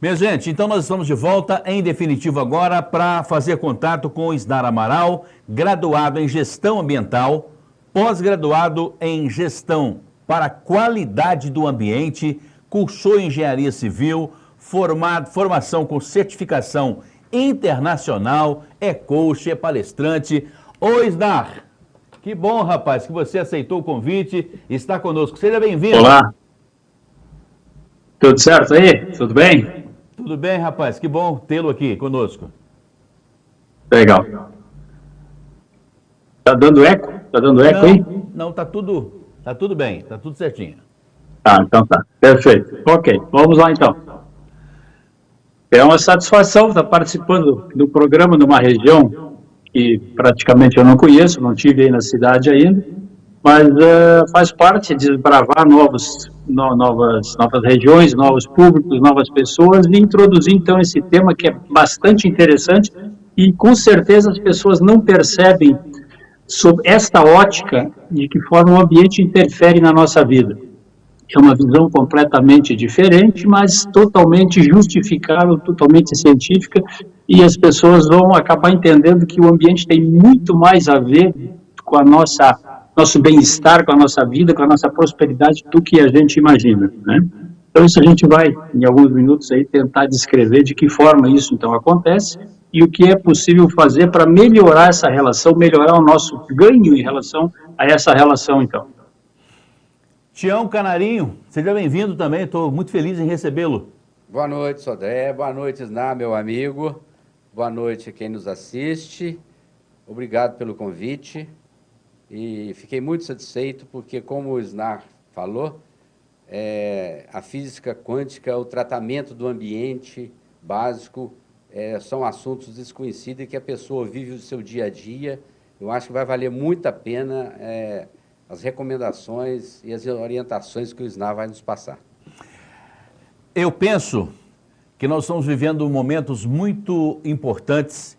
Minha gente, então nós estamos de volta, em definitivo agora, para fazer contato com o Isnar Amaral, graduado em Gestão Ambiental, pós-graduado em Gestão para a Qualidade do Ambiente, cursou Engenharia Civil, formação com certificação internacional, é coach, é palestrante. Ô Isnar, que bom, rapaz, que você aceitou o convite e está conosco. Seja bem-vindo. Olá. Tudo certo aí? Tudo bem? Tudo bem, rapaz, que bom tê-lo aqui conosco. Legal. Tá dando eco? Tá dando eco aí? Não, tá tudo bem, tá tudo certinho. Então tá. Perfeito. Ok, vamos lá então. É uma satisfação estar participando do programa numa região que praticamente eu não conheço, não estive aí na cidade ainda, mas faz parte de desbravar novas regiões, novos públicos, novas pessoas e introduzir então esse tema que é bastante interessante e com certeza as pessoas não percebem sob esta ótica de que forma o ambiente interfere na nossa vida. É uma visão completamente diferente, mas totalmente justificável, totalmente científica, e as pessoas vão acabar entendendo que o ambiente tem muito mais a ver com a nosso bem-estar, com a nossa vida, com a nossa prosperidade do que a gente imagina, né? Então isso a gente vai, em alguns minutos aí, tentar descrever de que forma isso então acontece e o que é possível fazer para melhorar essa relação, melhorar o nosso ganho em relação a essa relação então. Tião Canarinho, seja bem-vindo também, estou muito feliz em recebê-lo. Boa noite, Sodré, boa noite, Isnar, meu amigo, boa noite a quem nos assiste, obrigado pelo convite e fiquei muito satisfeito porque, como o Isnar falou, a física quântica, o tratamento do ambiente básico, são assuntos desconhecidos e que a pessoa vive o seu dia a dia. Eu acho que vai valer muito a pena as recomendações e as orientações que o Isnar vai nos passar. Eu penso que nós estamos vivendo momentos muito importantes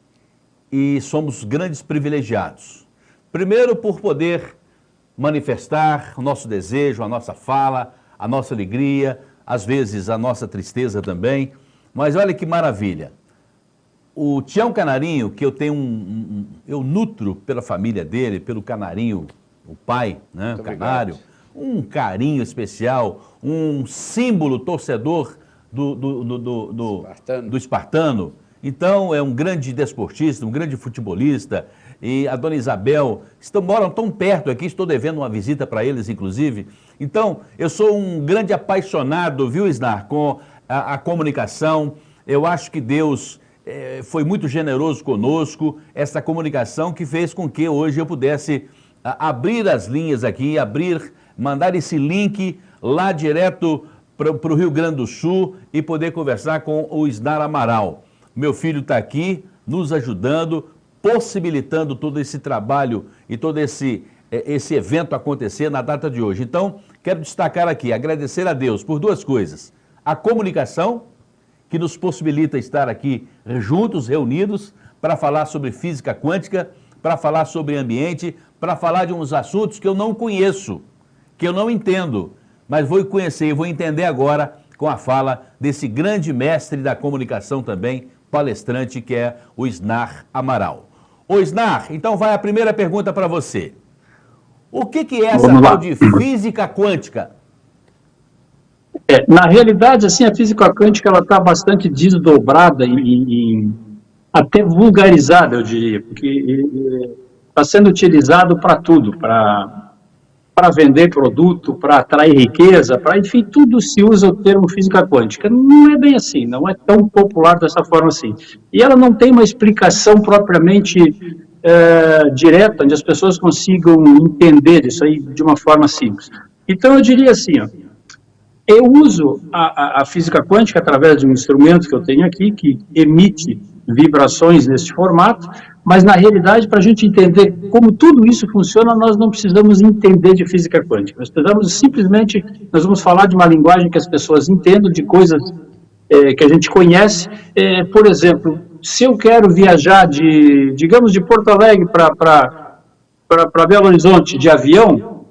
e somos grandes privilegiados. Primeiro, por poder manifestar o nosso desejo, a nossa fala, a nossa alegria, às vezes a nossa tristeza também. Mas olha que maravilha. O Tião Canarinho, que eu tenho eu nutro pela família dele, pelo Canarinho, o pai, né, o Canário, um carinho especial, um símbolo torcedor do espartano. Então, é um grande desportista, um grande futebolista, e a dona Isabel moram tão perto aqui, estou devendo uma visita para eles, inclusive. Então, eu sou um grande apaixonado, viu, Isnar, com a comunicação. Eu acho que Deus foi muito generoso conosco, essa comunicação que fez com que hoje eu pudesse abrir as linhas aqui, mandar esse link lá direto para o Rio Grande do Sul e poder conversar com o Isnar Amaral. Meu filho está aqui nos ajudando, possibilitando todo esse trabalho e todo esse evento acontecer na data de hoje. Então, quero destacar aqui, agradecer a Deus por duas coisas. A comunicação, que nos possibilita estar aqui juntos, reunidos, para falar sobre física quântica, para falar sobre ambiente, para falar de uns assuntos que eu não conheço, que eu não entendo, mas vou conhecer e vou entender agora com a fala desse grande mestre da comunicação também, palestrante, que é o Isnar Amaral. Ô Isnar, então vai a primeira pergunta para você. O que é essa tal de física quântica? Na realidade, assim, a física quântica ela está bastante desdobrada até vulgarizada, eu diria, porque está sendo utilizado para tudo, para vender produto, para atrair riqueza, enfim, tudo se usa o termo física quântica. Não é bem assim, não é tão popular dessa forma assim. E ela não tem uma explicação propriamente direta, onde as pessoas consigam entender isso aí de uma forma simples. Então, eu diria assim, eu uso a física quântica através de um instrumento que eu tenho aqui, que emite vibrações nesse formato, mas na realidade, para a gente entender como tudo isso funciona, nós não precisamos entender de física quântica. Nós precisamos simplesmente, nós vamos falar de uma linguagem que as pessoas entendam, de coisas que a gente conhece. Por exemplo, se eu quero viajar digamos, de Porto Alegre para Belo Horizonte de avião,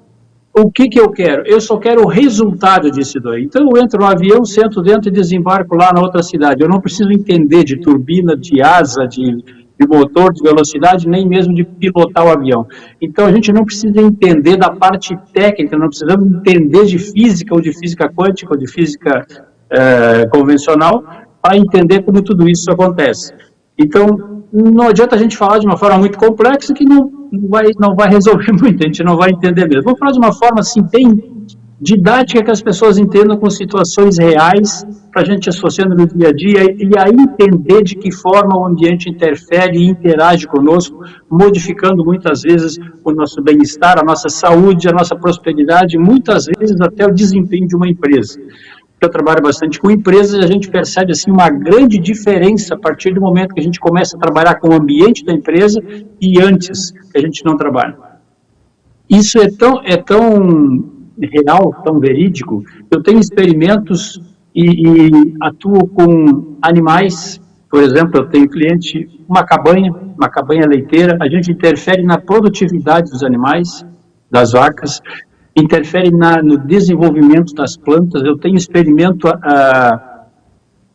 o que eu quero? Eu só quero o resultado disso daí. Então, eu entro no avião, sento dentro e desembarco lá na outra cidade. Eu não preciso entender de turbina, de asa, de motor, de velocidade, nem mesmo de pilotar o avião. Então, a gente não precisa entender da parte técnica, não precisamos entender de física, ou de física quântica, ou de física convencional, para entender como tudo isso acontece. Então, não adianta a gente falar de uma forma muito complexa que não vai resolver muito, a gente não vai entender mesmo. Vou falar de uma forma assim, bem didática, que as pessoas entendam com situações reais, para a gente associando no dia a dia, e aí entender de que forma o ambiente interfere e interage conosco, modificando muitas vezes o nosso bem-estar, a nossa saúde, a nossa prosperidade, muitas vezes até o desempenho de uma empresa. Eu trabalho bastante com empresas e a gente percebe assim, uma grande diferença a partir do momento que a gente começa a trabalhar com o ambiente da empresa e antes que a gente não trabalha. Isso é tão real, tão verídico. Eu tenho experimentos e atuo com animais. Por exemplo, eu tenho cliente, uma cabanha leiteira, a gente interfere na produtividade dos animais, das vacas, interfere no desenvolvimento das plantas. Eu tenho experimento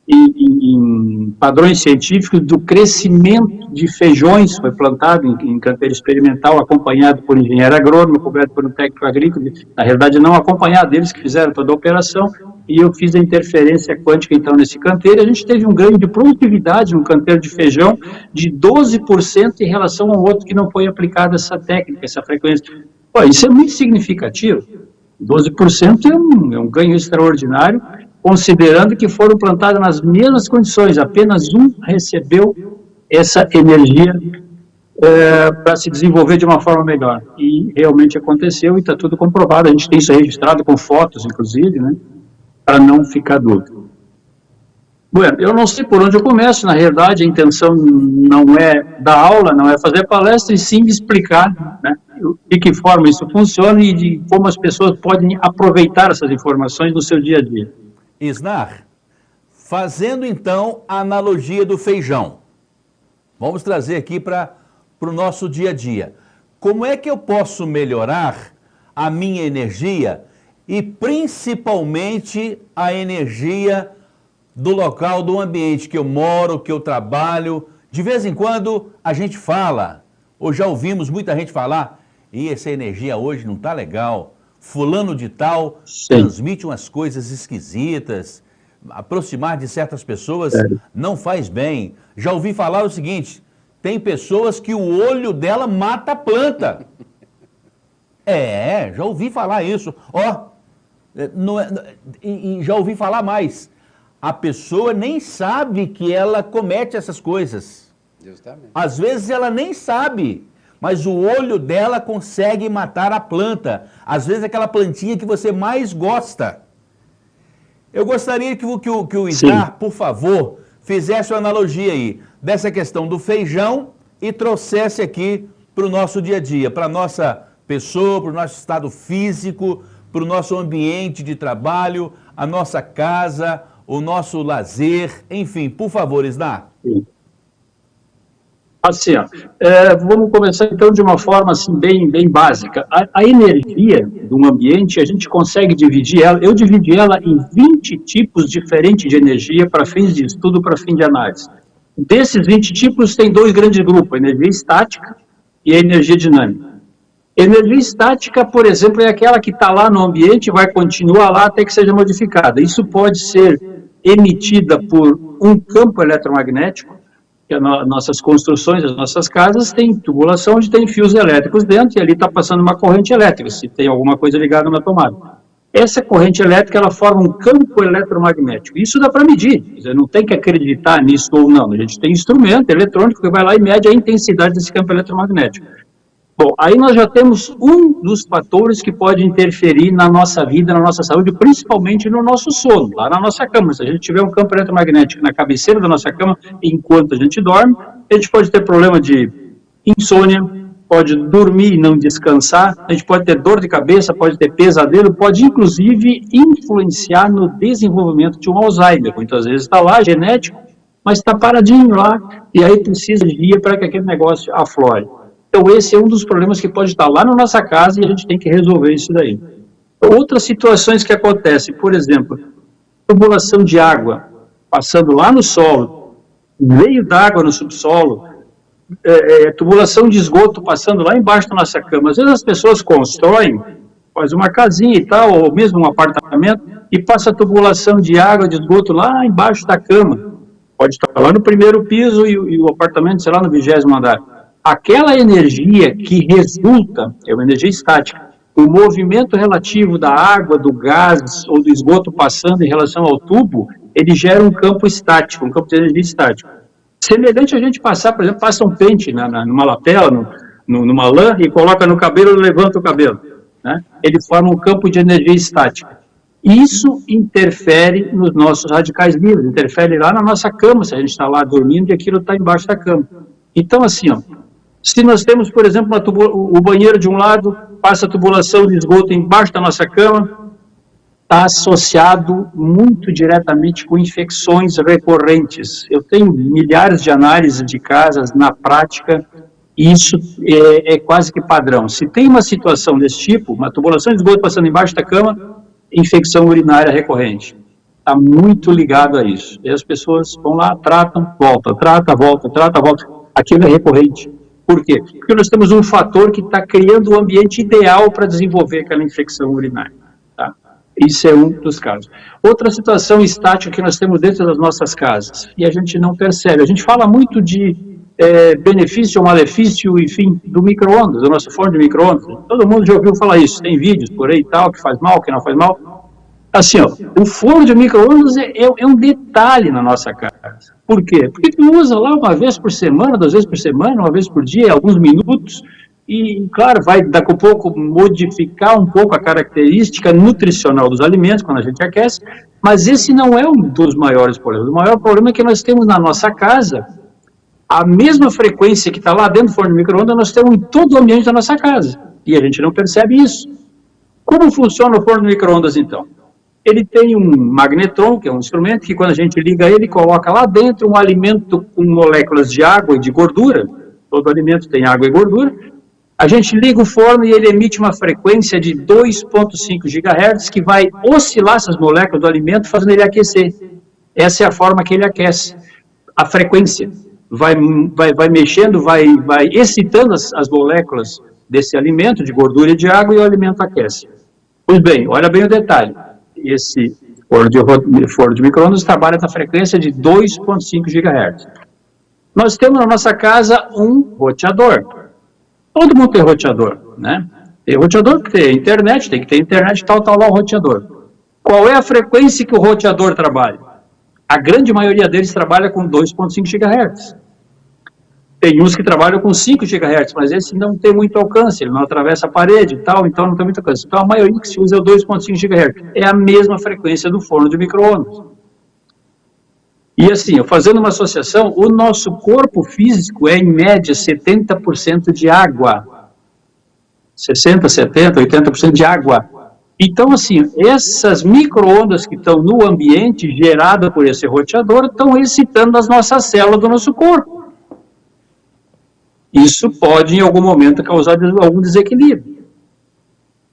em padrões científicos do crescimento de feijões, foi plantado em canteiro experimental, acompanhado por engenheiro agrônomo, coberto por um técnico agrícola, na realidade não acompanhado, eles que fizeram toda a operação, e eu fiz a interferência quântica então nesse canteiro, e a gente teve um ganho de produtividade no canteiro de feijão de 12% em relação ao outro que não foi aplicada essa técnica, essa frequência. Pô, isso é muito significativo. 12% é um ganho extraordinário, considerando que foram plantadas nas mesmas condições, apenas um recebeu essa energia para se desenvolver de uma forma melhor. E realmente aconteceu e está tudo comprovado. A gente tem isso registrado com fotos, inclusive, né, para não ficar dúvida. Bueno, eu não sei por onde eu começo, na realidade a intenção não é dar aula, não é fazer palestra, e sim de explicar, né, de que forma isso funciona e de como as pessoas podem aproveitar essas informações no seu dia a dia. Isnar, fazendo então a analogia do feijão, vamos trazer aqui para o nosso dia a dia. Como é que eu posso melhorar a minha energia e principalmente a energia do local, do ambiente que eu moro, que eu trabalho? De vez em quando a gente fala, ou já ouvimos muita gente falar, e essa energia hoje não está legal, fulano de tal transmite umas coisas esquisitas, aproximar de certas pessoas não faz bem. Já ouvi falar o seguinte, tem pessoas que o olho dela mata a planta. Já ouvi falar isso. E já ouvi falar mais. A pessoa nem sabe que ela comete essas coisas. Justamente. Às vezes ela nem sabe, mas o olho dela consegue matar a planta. Às vezes aquela plantinha que você mais gosta. Eu gostaria que o Isnar, por favor, fizesse uma analogia aí dessa questão do feijão e trouxesse aqui para o nosso dia a dia, para a nossa pessoa, para o nosso estado físico, para o nosso ambiente de trabalho, a nossa casa, o nosso lazer, enfim, por favor, Isnar. Assim, vamos começar então de uma forma assim, bem básica. A energia de um ambiente, a gente consegue dividir ela, eu dividi ela em 20 tipos diferentes de energia para fins de estudo, para fim de análise. Desses 20 tipos tem dois grandes grupos, a energia estática e a energia dinâmica. Energia estática, por exemplo, é aquela que está lá no ambiente e vai continuar lá até que seja modificada. Isso pode ser emitida por um campo eletromagnético, que as nossas construções, as nossas casas, têm tubulação onde tem fios elétricos dentro e ali está passando uma corrente elétrica, se tem alguma coisa ligada na tomada. Essa corrente elétrica, ela forma um campo eletromagnético. Isso dá para medir, você não tem que acreditar nisso ou não. A gente tem instrumento eletrônico que vai lá e mede a intensidade desse campo eletromagnético. Bom, aí nós já temos um dos fatores que pode interferir na nossa vida, na nossa saúde, principalmente no nosso sono, lá na nossa cama. Se a gente tiver um campo eletromagnético na cabeceira da nossa cama, enquanto a gente dorme, a gente pode ter problema de insônia, pode dormir e não descansar, a gente pode ter dor de cabeça, pode ter pesadelo, pode inclusive influenciar no desenvolvimento de um Alzheimer. Muitas vezes está lá, genético, mas está paradinho lá, e aí precisa de guia para que aquele negócio aflore. Então, esse é um dos problemas que pode estar lá na nossa casa e a gente tem que resolver isso daí. Outras situações que acontecem, por exemplo, tubulação de água passando lá no solo, veio d'água no subsolo, tubulação de esgoto passando lá embaixo da nossa cama. Às vezes as pessoas constroem, faz uma casinha e tal, ou mesmo um apartamento, e passa a tubulação de água, de esgoto lá embaixo da cama. Pode estar lá no primeiro piso e o apartamento, sei lá, no 20º andar. Aquela energia que resulta, é uma energia estática, o movimento relativo da água, do gás ou do esgoto passando em relação ao tubo, ele gera um campo estático, um campo de energia estático. Semelhante a gente passar, por exemplo, passa um pente numa lapela, numa lã, e coloca no cabelo e levanta o cabelo. Né? Ele forma um campo de energia estática. Isso interfere nos nossos radicais livres, interfere lá na nossa cama, se a gente está lá dormindo e aquilo está embaixo da cama. Então, assim, ó, se nós temos, por exemplo, o banheiro de um lado, passa a tubulação de esgoto embaixo da nossa cama, está associado muito diretamente com infecções recorrentes. Eu tenho milhares de análises de casas na prática, e isso é quase que padrão. Se tem uma situação desse tipo, uma tubulação de esgoto passando embaixo da cama, infecção urinária recorrente. Está muito ligado a isso. E as pessoas vão lá, tratam, volta, trata, volta, trata, volta. Aquilo é recorrente. Por quê? Porque nós temos um fator que está criando o ambiente ideal para desenvolver aquela infecção urinária. Tá? Isso é um dos casos. Outra situação estática que nós temos dentro das nossas casas, e a gente não percebe. A gente fala muito de benefício ou malefício, enfim, do micro-ondas, do nosso forno de micro-ondas. Todo mundo já ouviu falar isso. Tem vídeos por aí e tal, que faz mal, que não faz mal. Assim, ó, o forno de micro-ondas é um detalhe na nossa casa. Por quê? Porque tu usa lá uma vez por semana, 2 vezes por semana, 1 vez por dia, alguns minutos, e, claro, vai daqui a pouco modificar um pouco a característica nutricional dos alimentos quando a gente aquece, mas esse não é um dos maiores problemas. O maior problema é que nós temos na nossa casa a mesma frequência que está lá dentro do forno de micro-ondas, nós temos em todo o ambiente da nossa casa, e a gente não percebe isso. Como funciona o forno de micro-ondas, então? Ele tem um magnetron, que é um instrumento que quando a gente liga ele, coloca lá dentro um alimento com moléculas de água e de gordura. Todo alimento tem água e gordura. A gente liga o forno e ele emite uma frequência de 2,5 GHz que vai oscilar essas moléculas do alimento, fazendo ele aquecer. Essa é a forma que ele aquece. A frequência vai mexendo, vai excitando as moléculas desse alimento, de gordura e de água, e o alimento aquece. Pois bem, olha bem o detalhe. Esse forno de micro-ondas trabalha na frequência de 2,5 GHz. Nós temos na nossa casa um roteador. Todo mundo tem roteador, né? Tem roteador porque tem internet, tem que ter internet, tal lá o roteador. Qual é a frequência que o roteador trabalha? A grande maioria deles trabalha com 2,5 GHz. Tem uns que trabalham com 5 GHz, mas esse não tem muito alcance, ele não atravessa a parede e tal, então não tem muito alcance. Então a maioria que se usa é o 2,5 GHz. É a mesma frequência do forno de micro-ondas. E assim, fazendo uma associação, o nosso corpo físico é em média 70% de água. 60%, 70%, 80% de água. Então assim, essas micro-ondas que estão no ambiente, geradas por esse roteador, estão excitando as nossas células do nosso corpo. Isso pode, em algum momento, causar algum desequilíbrio.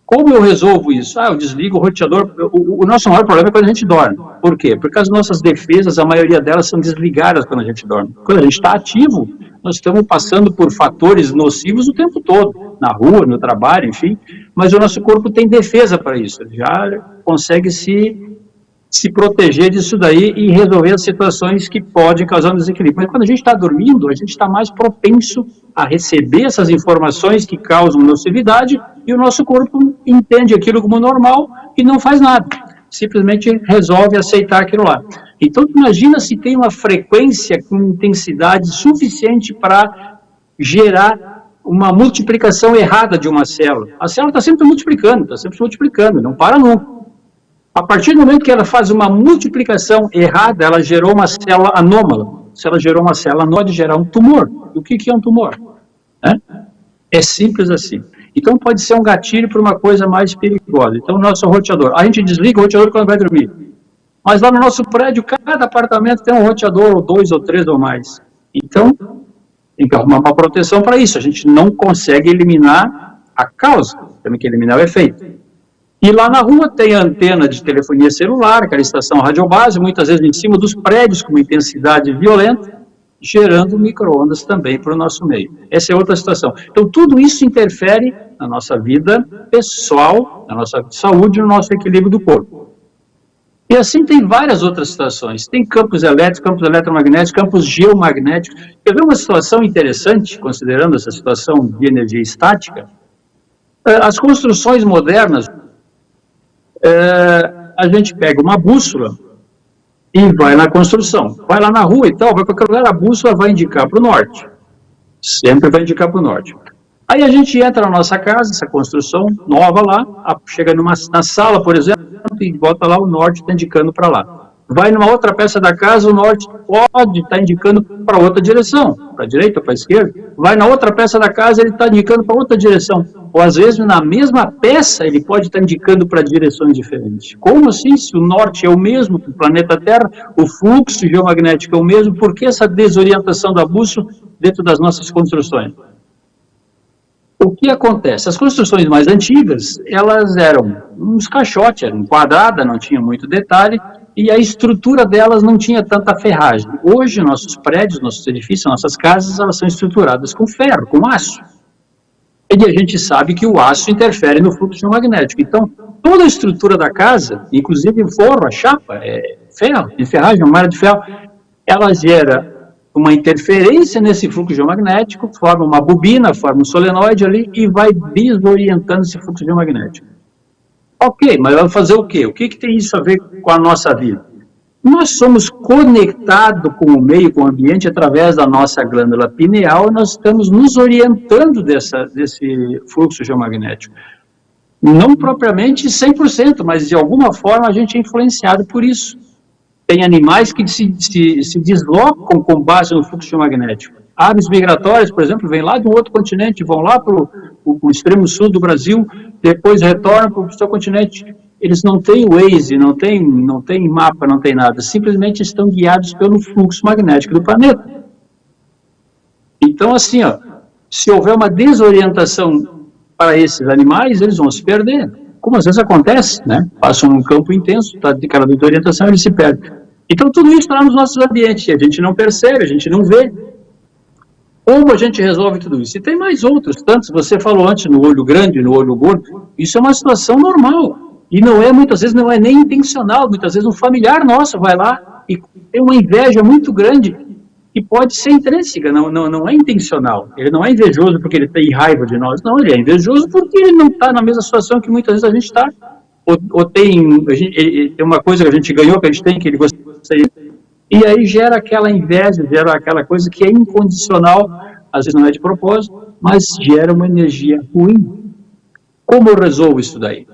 Como eu resolvo isso? Eu desligo o roteador. O nosso maior problema é quando a gente dorme. Por quê? Porque as nossas defesas, a maioria delas são desligadas quando a gente dorme. Quando a gente está ativo, nós estamos passando por fatores nocivos o tempo todo, na rua, no trabalho, enfim, mas o nosso corpo tem defesa para isso, ele já consegue se proteger disso daí e resolver as situações que podem causar um desequilíbrio. Mas quando a gente está dormindo, a gente está mais propenso a receber essas informações que causam nocividade e o nosso corpo entende aquilo como normal e não faz nada. Simplesmente resolve aceitar aquilo lá. Então, imagina se tem uma frequência com intensidade suficiente para gerar uma multiplicação errada de uma célula. A célula está sempre multiplicando, não para nunca. A partir do momento que ela faz uma multiplicação errada, ela gerou uma célula anômala. Se ela gerou uma célula anômala, pode gerar um tumor. E o que é um tumor? É simples assim. Então pode ser um gatilho para uma coisa mais perigosa. Então o nosso roteador, a gente desliga o roteador quando vai dormir. Mas lá no nosso prédio, cada apartamento tem um roteador, ou 2 ou 3 ou mais. Então, Tem que arrumar uma proteção para isso. A gente não consegue eliminar a causa, temos que eliminar o efeito. E lá na rua tem a antena de telefonia celular, aquela estação radiobase, muitas vezes em cima dos prédios, com uma intensidade violenta, gerando micro-ondas também para o nosso meio. Essa é outra situação. Então, tudo isso interfere na nossa vida pessoal, na nossa saúde e no nosso equilíbrio do corpo. E assim tem várias outras situações. Tem campos elétricos, campos eletromagnéticos, campos geomagnéticos. Quer ver uma situação interessante, considerando essa situação de energia estática? As construções modernas, a gente pega uma bússola e vai na construção. Vai lá na rua e tal, vai para qualquer lugar, a bússola vai indicar para o norte. Sempre vai indicar para o norte. Aí a gente entra na nossa casa, essa construção nova lá, chega na sala, por exemplo, e bota lá o norte, está indicando para lá. Vai numa outra peça da casa, o norte pode estar indicando para outra direção, para a direita, para a esquerda. Vai na outra peça da casa, ele está indicando para outra direção. Ou às vezes na mesma peça, ele pode estar indicando para direções diferentes. Como assim? Se o norte é o mesmo que o planeta Terra, o fluxo geomagnético é o mesmo, por que essa desorientação da bússola dentro das nossas construções? O que acontece? As construções mais antigas, elas eram uns caixotes, eram quadradas, não tinha muito detalhe, e a estrutura delas não tinha tanta ferragem. Hoje, nossos prédios, nossos edifícios, nossas casas, elas são estruturadas com ferro, com aço. E a gente sabe que o aço interfere no fluxo geomagnético. Então, toda a estrutura da casa, inclusive o forro, a chapa, é ferro, de ferragem, uma malha de ferro, ela gera uma interferência nesse fluxo geomagnético, forma uma bobina, forma um solenoide ali e vai desorientando esse fluxo geomagnético. Ok, mas vai fazer o quê? O que tem isso a ver com a nossa vida? Nós somos conectados com o meio, com o ambiente, através da nossa glândula pineal, e nós estamos nos orientando desse fluxo geomagnético. Não propriamente 100%, mas de alguma forma a gente é influenciado por isso. Tem animais que se deslocam com base no fluxo geomagnético. Aves migratórias, por exemplo, vêm lá de um outro continente, vão lá para o extremo sul do Brasil, depois retornam para o seu continente. Eles não têm Waze, não têm mapa, não tem nada. Simplesmente estão guiados pelo fluxo magnético do planeta. Então, assim, ó, se houver uma desorientação para esses animais, eles vão se perder. Como às vezes acontece, né? Passam num campo intenso, está de cara de orientação, eles se perdem. Então, tudo isso está nos nossos ambientes, a gente não percebe, a gente não vê. Como a gente resolve tudo isso? E tem mais outros tantos, você falou antes no olho grande, no olho gordo, isso é uma situação normal. E não é, muitas vezes, não é nem intencional, muitas vezes um familiar nosso vai lá e tem uma inveja muito grande, que pode ser intrínseca, não é intencional. Ele não é invejoso porque ele tem raiva de nós, não, ele é invejoso porque ele não está na mesma situação que muitas vezes a gente está. Ou tem uma coisa que a gente ganhou, que a gente tem, que ele gostaria. E aí gera aquela inveja, gera aquela coisa que é incondicional, às vezes não é de propósito, mas gera uma energia ruim. Como eu resolvo isso daí?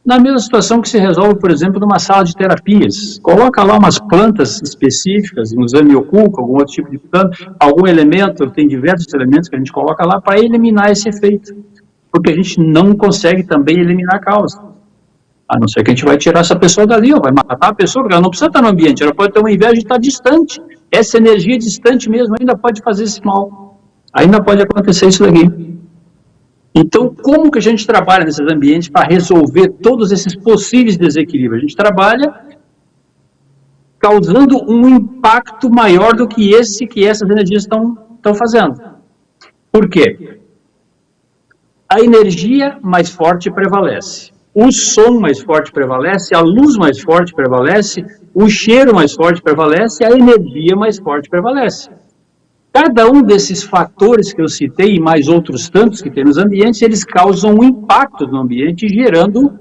Na mesma situação que se resolve, por exemplo, numa sala de terapias. Coloca lá umas plantas específicas, um exame oculto, algum outro tipo de planta, algum elemento, tem diversos elementos que a gente coloca lá para eliminar esse efeito. Porque a gente não consegue também eliminar a causa. A não ser que a gente vai tirar essa pessoa dali, ou vai matar a pessoa, porque ela não precisa estar no ambiente, ela pode ter uma inveja de estar distante. Essa energia distante mesmo ainda pode fazer esse mal. Ainda pode acontecer isso daqui. Então, como que a gente trabalha nesses ambientes para resolver todos esses possíveis desequilíbrios? A gente trabalha causando um impacto maior do que essas energias estão fazendo. Por quê? A energia mais forte prevalece. O som mais forte prevalece, a luz mais forte prevalece, o cheiro mais forte prevalece, a energia mais forte prevalece. Cada um desses fatores que eu citei, e mais outros tantos que tem nos ambientes, eles causam um impacto no ambiente, gerando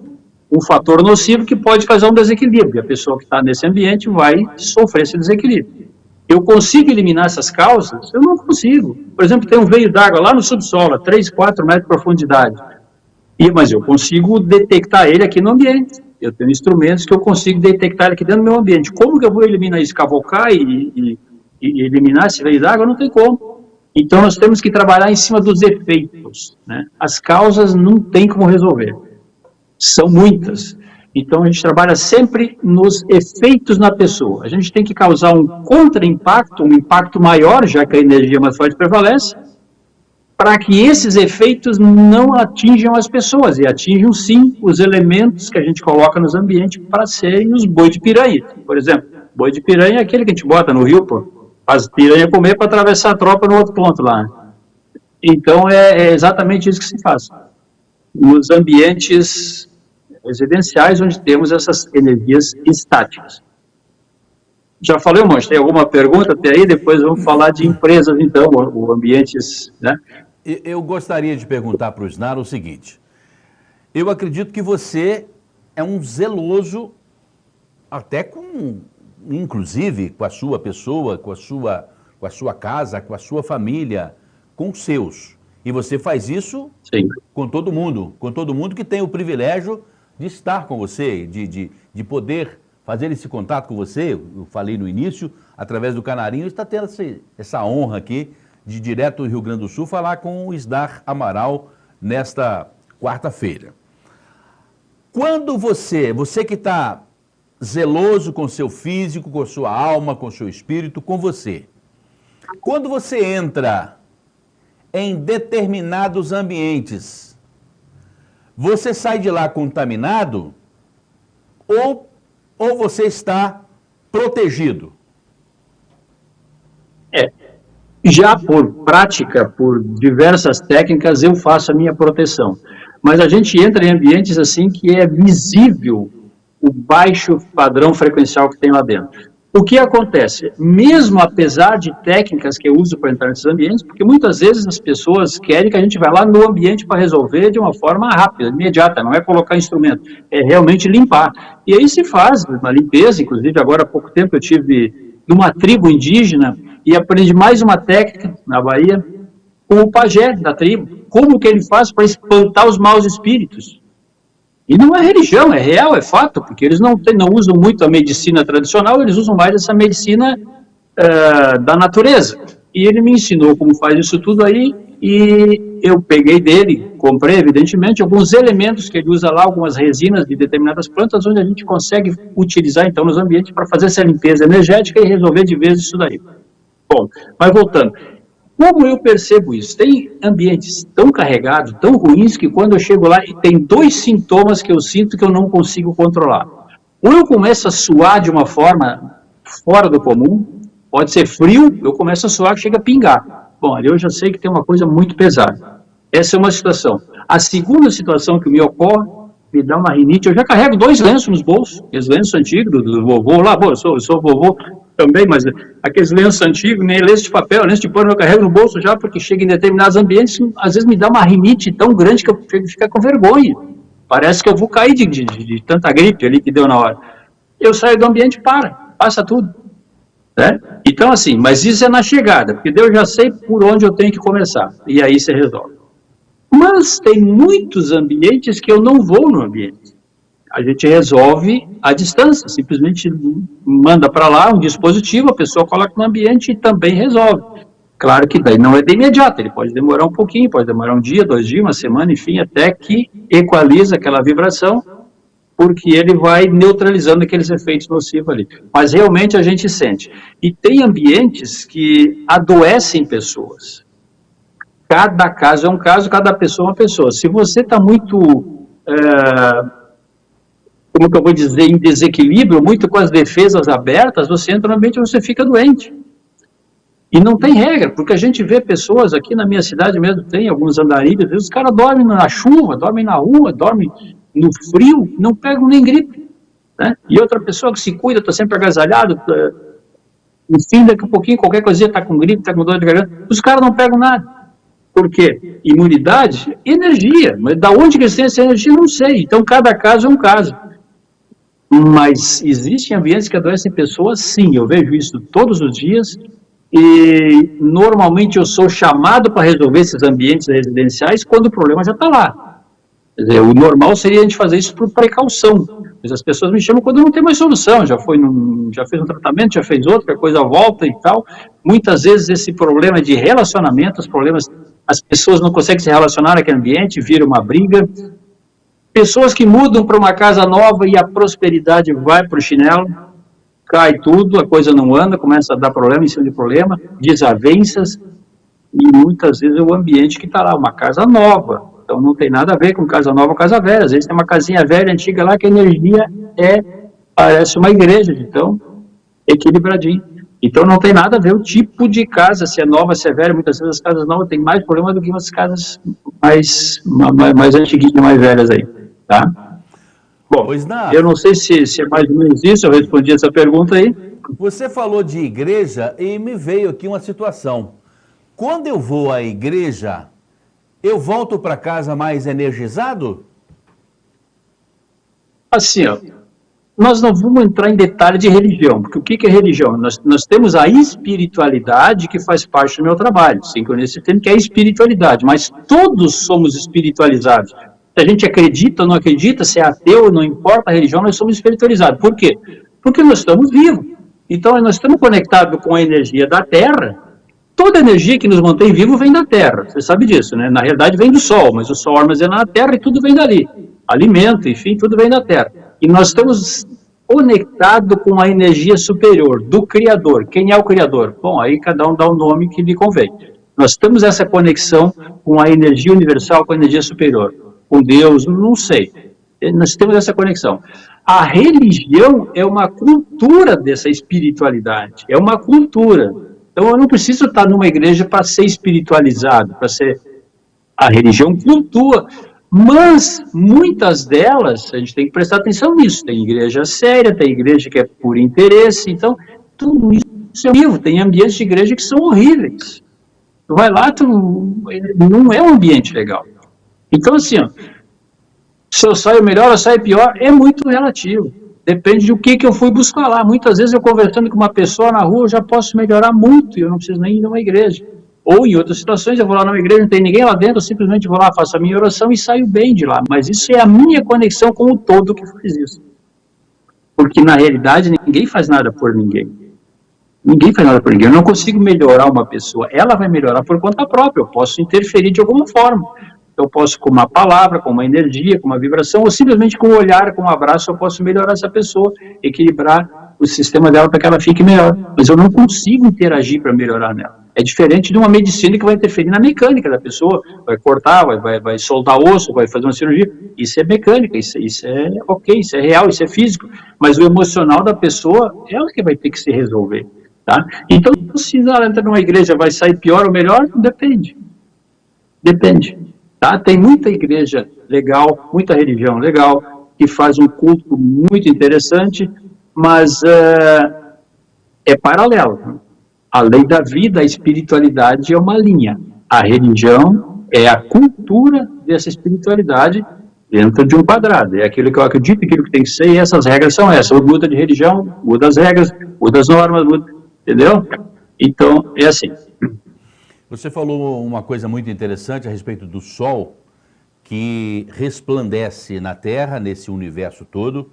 um fator nocivo que pode causar um desequilíbrio. E a pessoa que está nesse ambiente vai sofrer esse desequilíbrio. Eu consigo eliminar essas causas? Eu não consigo. Por exemplo, tem um veio d'água lá no subsolo, a 3, 4 metros de profundidade. Mas eu consigo detectar ele aqui no ambiente. Eu tenho instrumentos que eu consigo detectar ele aqui dentro do meu ambiente. Como que eu vou eliminar isso? Cavocar e eliminar esse veio d'água? Não tem como. Então nós temos que trabalhar em cima dos efeitos, né? As causas não tem como resolver. São muitas. Então, a gente trabalha sempre nos efeitos na pessoa. A gente tem que causar um contra-impacto, um impacto maior, já que a energia mais forte prevalece, para que esses efeitos não atinjam as pessoas, e atinjam, sim, os elementos que a gente coloca nos ambientes para serem os boi de piranha. Por exemplo, boi de piranha é aquele que a gente bota no rio, faz piranha comer para atravessar a tropa no outro ponto lá. Então, é exatamente isso que se faz. Nos ambientes residenciais, onde temos essas energias estáticas. Já falei um monte, tem alguma pergunta até aí? Depois vamos falar de empresas, então, ou ambientes, né? Eu gostaria de perguntar para o Isnar o seguinte: eu acredito que você é um zeloso, até inclusive com a sua pessoa, com a sua casa, com a sua família, com os seus. E você faz isso Sim. com todo mundo que tem o privilégio de estar com você, de poder fazer esse contato com você. Eu falei no início, através do Canarinho, está tendo essa honra aqui de, direto do Rio Grande do Sul, falar com o Isnar Amaral nesta quarta-feira. Quando você que está zeloso com seu físico, com sua alma, com seu espírito, com você, quando você entra em determinados ambientes, você sai de lá contaminado ou você está protegido? Já por prática, por diversas técnicas, eu faço a minha proteção. Mas a gente entra em ambientes assim que é visível o baixo padrão frequencial que tem lá dentro. O que acontece? Mesmo apesar de técnicas que eu uso para entrar nesses ambientes, porque muitas vezes as pessoas querem que a gente vá lá no ambiente para resolver de uma forma rápida, imediata, não é colocar instrumento, é realmente limpar. E aí se faz uma limpeza, inclusive agora há pouco tempo eu tive numa tribo indígena e aprendi mais uma técnica na Bahia com o pajé da tribo, como que ele faz para espantar os maus espíritos. E não é religião, é real, é fato, porque eles não usam muito a medicina tradicional, eles usam mais essa medicina da natureza. E ele me ensinou como faz isso tudo aí, e eu peguei dele, comprei, evidentemente, alguns elementos que ele usa lá, algumas resinas de determinadas plantas, onde a gente consegue utilizar, então, nos ambientes para fazer essa limpeza energética e resolver de vez isso daí. Bom, mas voltando. Como eu percebo isso? Tem ambientes tão carregados, tão ruins, que quando eu chego lá, tem dois sintomas que eu sinto que eu não consigo controlar. Ou eu começo a suar de uma forma fora do comum, pode ser frio, eu começo a suar, chega a pingar. Bom, ali eu já sei que tem uma coisa muito pesada. Essa é uma situação. A segunda situação que me ocorre, me dá uma rinite, eu já carrego 2 lenços nos bolsos, aqueles lenços antigos do vovô lá, bom, eu sou vovô também, mas aqueles lenços antigos, nem lenço de papel, lenço de pano eu carrego no bolso já, porque chega em determinados ambientes, às vezes me dá uma rinite tão grande que eu chego a ficar com vergonha. Parece que eu vou cair de tanta gripe ali que deu na hora. Eu saio do ambiente e passa tudo. Né? Então, assim, mas isso é na chegada, porque eu já sei por onde eu tenho que começar, e aí você resolve. Mas tem muitos ambientes que eu não vou no ambiente. A gente resolve à distância, simplesmente manda para lá um dispositivo, a pessoa coloca no ambiente e também resolve. Claro que daí não é de imediato, ele pode demorar um pouquinho, pode demorar 1 dia, 2 dias, 1 semana, enfim, até que equaliza aquela vibração, porque ele vai neutralizando aqueles efeitos nocivos ali. Mas realmente a gente sente. E tem ambientes que adoecem pessoas. Cada caso é um caso, cada pessoa é uma pessoa. Se você está muito, como que eu vou dizer, em desequilíbrio, muito com as defesas abertas, você entra no ambiente e você fica doente. E não tem regra, porque a gente vê pessoas aqui na minha cidade mesmo, tem alguns andarilhos, os caras dormem na chuva, dormem na rua, dormem no frio, não pegam nem gripe. Né? E outra pessoa que se cuida, está sempre agasalhado, enfim, daqui a pouquinho, qualquer coisinha está com gripe, está com dor de garganta, os caras não pegam nada. Por quê? Imunidade, energia. Mas da onde que eles têm essa energia, não sei. Então, cada caso é um caso. Mas existem ambientes que adoecem pessoas, sim. Eu vejo isso todos os dias. E, normalmente, eu sou chamado para resolver esses ambientes residenciais quando o problema já está lá. Quer dizer, o normal seria a gente fazer isso por precaução. Mas as pessoas me chamam quando não tem mais solução. Já fez um tratamento, já fez outro, que a coisa volta e tal. Muitas vezes esse problema de relacionamento, as pessoas não conseguem se relacionar naquele ambiente, vira uma briga. Pessoas que mudam para uma casa nova e a prosperidade vai para o chinelo, cai tudo, a coisa não anda, começa a dar problema em cima de problema, desavenças, e muitas vezes é o ambiente que está lá, uma casa nova. Então não tem nada a ver com casa nova ou casa velha. Às vezes tem uma casinha velha, antiga lá, que a energia parece uma igreja, então, equilibradinho. Então não tem nada a ver o tipo de casa, se é nova, se é velha. Muitas vezes as casas novas têm mais problema do que umas casas mais antiguinhas, mais velhas aí, tá? Bom, eu não sei se é mais ou menos isso, eu respondi essa pergunta aí. Você falou de igreja e me veio aqui uma situação. Quando eu vou à igreja, eu volto para casa mais energizado? Assim, ó, nós não vamos entrar em detalhe de religião, porque o que é religião? Nós temos a espiritualidade que faz parte do meu trabalho, sincronia sistêmica, que é a espiritualidade, mas todos somos espiritualizados. Se a gente acredita ou não acredita, se é ateu, não importa a religião, nós somos espiritualizados. Por quê? Porque nós estamos vivos. Então, nós estamos conectados com a energia da Terra. Toda energia que nos mantém vivos vem da Terra, você sabe disso, né? Na realidade vem do Sol, mas o Sol armazena na Terra e tudo vem dali. Alimento, enfim, tudo vem da Terra. E nós estamos conectados com a energia superior, do Criador. Quem é o Criador? Bom, aí cada um dá o nome que lhe convém. Nós temos essa conexão com a energia universal, com a energia superior. Com Deus, não sei. Nós temos essa conexão. A religião é uma cultura dessa espiritualidade, é uma cultura. Então eu não preciso estar numa igreja para ser espiritualizado, para ser... A religião cultua, mas muitas delas, a gente tem que prestar atenção nisso, tem igreja séria, tem igreja que é por interesse, então tudo isso é horrível, tem ambientes de igreja que são horríveis. Tu vai lá, não é um ambiente legal. Então assim, ó, se eu saio melhor ou saio pior, é muito relativo. Depende do que eu fui buscar lá. Muitas vezes eu conversando com uma pessoa na rua, eu já posso melhorar muito, e eu não preciso nem ir numa igreja. Ou em outras situações, eu vou lá numa igreja, não tem ninguém lá dentro, eu simplesmente vou lá, faço a minha oração e saio bem de lá. Mas isso é a minha conexão com o todo que faz isso. Porque na realidade ninguém faz nada por ninguém. Ninguém faz nada por ninguém. Eu não consigo melhorar uma pessoa. Ela vai melhorar por conta própria. Eu posso interferir de alguma forma. Eu posso, com uma palavra, com uma energia, com uma vibração, ou simplesmente com um olhar, com um abraço, eu posso melhorar essa pessoa, equilibrar o sistema dela para que ela fique melhor. Mas eu não consigo interagir para melhorar nela. É diferente de uma medicina que vai interferir na mecânica da pessoa, vai cortar, vai soltar osso, vai fazer uma cirurgia. Isso é mecânica, isso é ok, isso é real, isso é físico. Mas o emocional da pessoa, ela que vai ter que se resolver. Tá? Então, se ela entra numa igreja, vai sair pior ou melhor? Depende. Depende. Tá? Tem muita igreja legal, muita religião legal, que faz um culto muito interessante, mas é paralelo. A lei da vida, a espiritualidade é uma linha. A religião é a cultura dessa espiritualidade dentro de um quadrado. É aquilo que eu acredito, aquilo que tem que ser, e essas regras são essas. Muda de religião, muda as regras, muda as normas, muda, entendeu? Então, é assim. Você falou uma coisa muito interessante a respeito do Sol, que resplandece na Terra, nesse universo todo.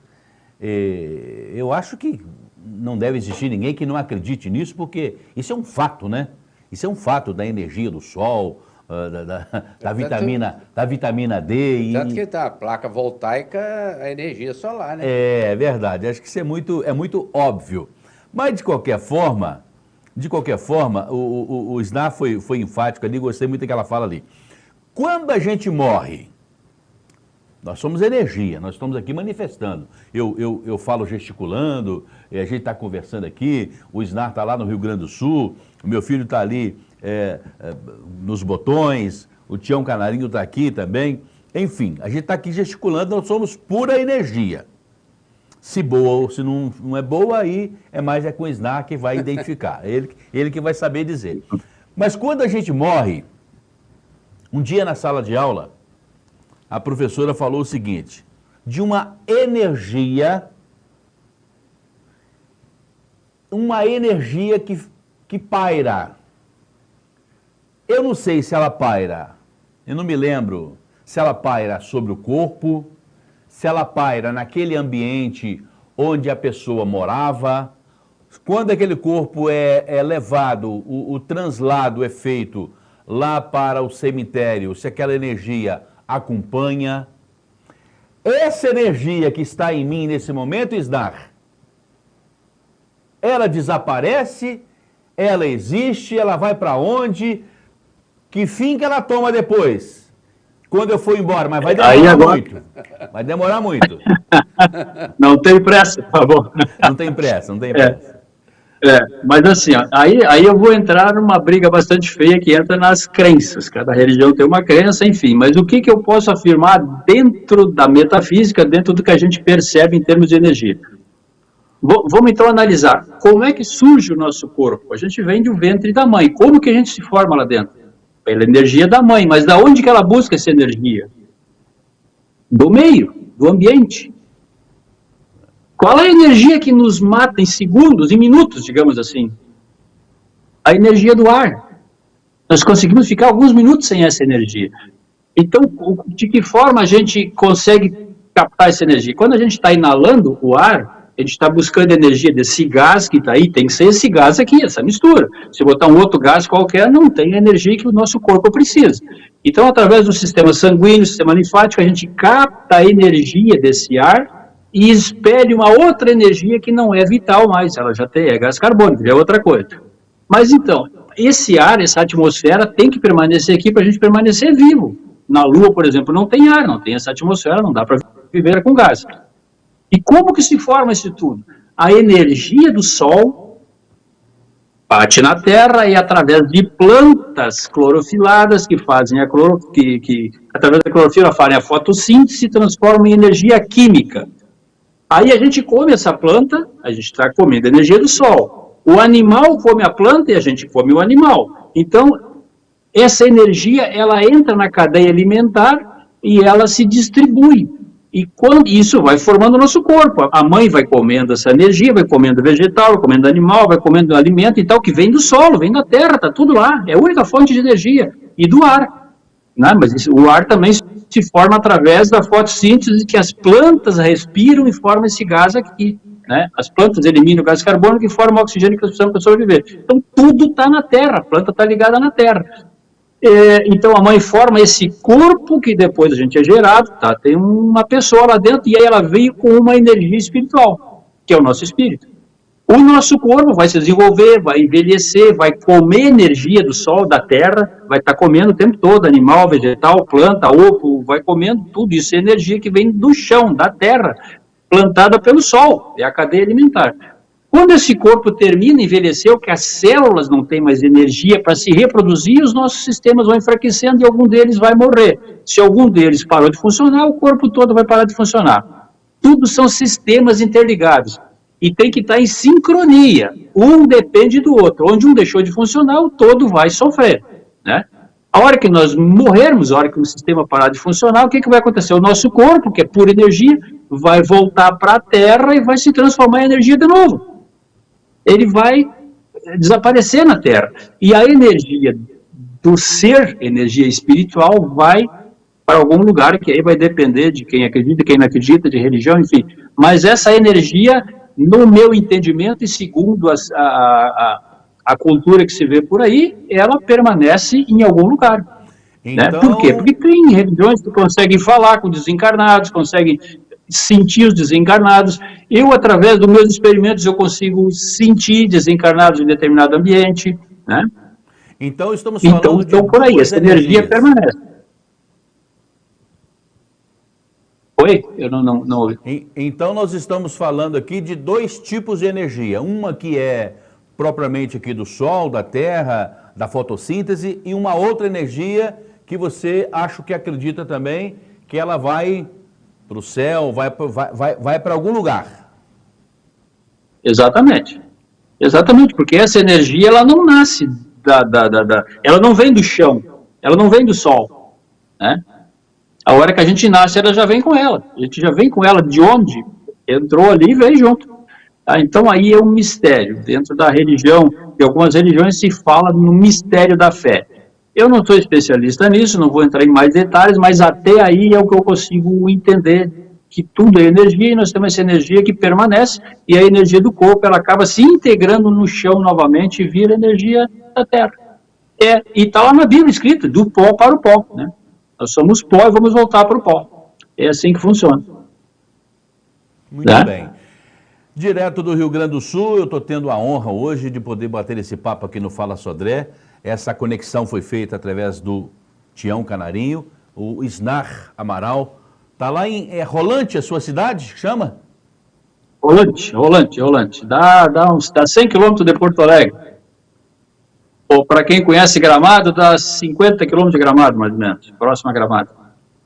Eu acho que não deve existir ninguém que não acredite nisso, porque isso é um fato, né? Isso é um fato da energia do Sol, da vitamina D. Tanto que tá a placa voltaica, a energia solar, né? É verdade, acho que isso é muito óbvio. Mas, de qualquer forma, o Snar foi enfático ali, gostei muito daquela fala ali. Quando a gente morre, nós somos energia, nós estamos aqui manifestando. Eu falo gesticulando, a gente está conversando aqui, o Snar está lá no Rio Grande do Sul, o meu filho está ali nos Botões, o Tião Canarinho está aqui também. Enfim, a gente está aqui gesticulando, nós somos pura energia. Se boa ou se não é boa, aí é mais com o Snar que vai identificar, ele que vai saber dizer. Mas quando a gente morre, um dia na sala de aula, a professora falou o seguinte, de uma energia que paira. Eu não sei se ela paira, eu não me lembro se ela paira sobre o corpo, se ela paira naquele ambiente onde a pessoa morava, quando aquele corpo é levado, o translado é feito lá para o cemitério, se aquela energia acompanha. essa energia que está em mim nesse momento, Isnar, ela desaparece, ela existe, ela vai para onde, que fim que ela toma depois, quando eu for embora, mas vai demorar muito, vai demorar muito. Não tem pressa, por favor. Não tem pressa, não tem pressa. Mas assim, ó, aí eu vou entrar numa briga bastante feia que entra nas crenças. Cada religião tem uma crença, enfim. Mas o que eu posso afirmar dentro da metafísica, dentro do que a gente percebe em termos de energia? Vamos então analisar como é que surge o nosso corpo. A gente vem do ventre da mãe. Como que a gente se forma lá dentro? Pela energia da mãe. Mas da onde que ela busca essa energia? Do meio, do ambiente. Qual é a energia que nos mata em segundos, em minutos, digamos assim? A energia do ar. Nós conseguimos ficar alguns minutos sem essa energia. Então, de que forma a gente consegue captar essa energia? Quando a gente está inalando o ar, a gente está buscando energia desse gás que está aí, tem que ser esse gás aqui, essa mistura. Se botar um outro gás qualquer, não tem a energia que o nosso corpo precisa. Então, através do sistema sanguíneo, sistema linfático, a gente capta a energia desse ar e expele uma outra energia que não é vital mais, ela já tem, é gás carbônico, é outra coisa. Mas então, esse ar, essa atmosfera tem que permanecer aqui para a gente permanecer vivo. Na Lua, por exemplo, não tem ar, não tem essa atmosfera, não dá para viver com gás. E como que se forma isso tudo? A energia do Sol bate na Terra e através de plantas clorofiladas que fazem através da clorofila fazem a fotossíntese, se transformam em energia química. Aí a gente come essa planta, a gente está comendo a energia do Sol. O animal come a planta e a gente come o animal. Então, essa energia, ela entra na cadeia alimentar e ela se distribui. E isso vai formando o nosso corpo. A mãe vai comendo essa energia, vai comendo vegetal, vai comendo animal, vai comendo alimento e tal, que vem do solo, vem da terra, está tudo lá. É a única fonte de energia. E do ar. Né? Mas o ar também se forma através da fotossíntese que as plantas respiram e formam esse gás aqui. Né? As plantas eliminam o gás carbônico e formam o oxigênio que nós precisamos para sobreviver. Então, tudo está na terra, a planta está ligada na terra. Então, a mãe forma esse corpo que depois a gente é gerado, tá? Tem uma pessoa lá dentro e aí ela veio com uma energia espiritual, que é o nosso espírito. O nosso corpo vai se desenvolver, vai envelhecer, vai comer energia do sol, da terra, vai estar comendo o tempo todo, animal, vegetal, planta, ovo, vai comendo tudo. Isso é energia que vem do chão, da terra, plantada pelo sol, é a cadeia alimentar. Quando esse corpo termina, envelheceu, que as células não têm mais energia para se reproduzir, os nossos sistemas vão enfraquecendo e algum deles vai morrer. Se algum deles parou de funcionar, o corpo todo vai parar de funcionar. Tudo são sistemas interligados. E tem que estar em sincronia. Um depende do outro. Onde um deixou de funcionar, o todo vai sofrer. Né? A hora que nós morrermos, a hora que o sistema parar de funcionar, o que vai acontecer? O nosso corpo, que é pura energia, vai voltar para a Terra e vai se transformar em energia de novo. Ele vai desaparecer na Terra. E a energia do ser, energia espiritual, vai para algum lugar, que aí vai depender de quem acredita, quem não acredita, de religião, enfim. Mas essa energia, no meu entendimento, e segundo a cultura que se vê por aí, ela permanece em algum lugar. Então... Né? Por quê? Porque tem religiões que conseguem falar com desencarnados, conseguem sentir os desencarnados. Eu, através dos meus experimentos, eu consigo sentir desencarnados em determinado ambiente. Né? Então, estamos falando então por aí, essa energia permanece. Oi? Eu não ouvi. Então, nós estamos falando aqui de dois tipos de energia. Uma que é propriamente aqui do Sol, da Terra, da fotossíntese, e uma outra energia que você acha que acredita também que ela vai para o céu, vai para algum lugar. Exatamente. Exatamente, porque essa energia ela não nasce ela não vem do chão, ela não vem do Sol. Né? A hora que a gente nasce, ela já vem com ela. A gente já vem com ela de onde? Entrou ali e veio junto. Tá? Então aí é um mistério. Dentro da religião, de algumas religiões se fala no mistério da fé. Eu não sou especialista nisso, não vou entrar em mais detalhes, mas até aí é o que eu consigo entender, que tudo é energia e nós temos essa energia que permanece e a energia do corpo ela acaba se integrando no chão novamente e vira energia da Terra. E está lá na Bíblia escrito, do pó para o pó. Né? Nós somos pó e vamos voltar para o pó. É assim que funciona. Muito bem. Direto do Rio Grande do Sul, eu estou tendo a honra hoje de poder bater esse papo aqui no Fala Sodré. Essa conexão foi feita através do Tião Canarinho, o Isnar Amaral. Está lá em Rolante, a sua cidade, chama? Rolante. Dá 100 quilômetros de Porto Alegre. Ou para quem conhece Gramado, dá 50 quilômetros de Gramado, mais ou menos, próximo a Gramado.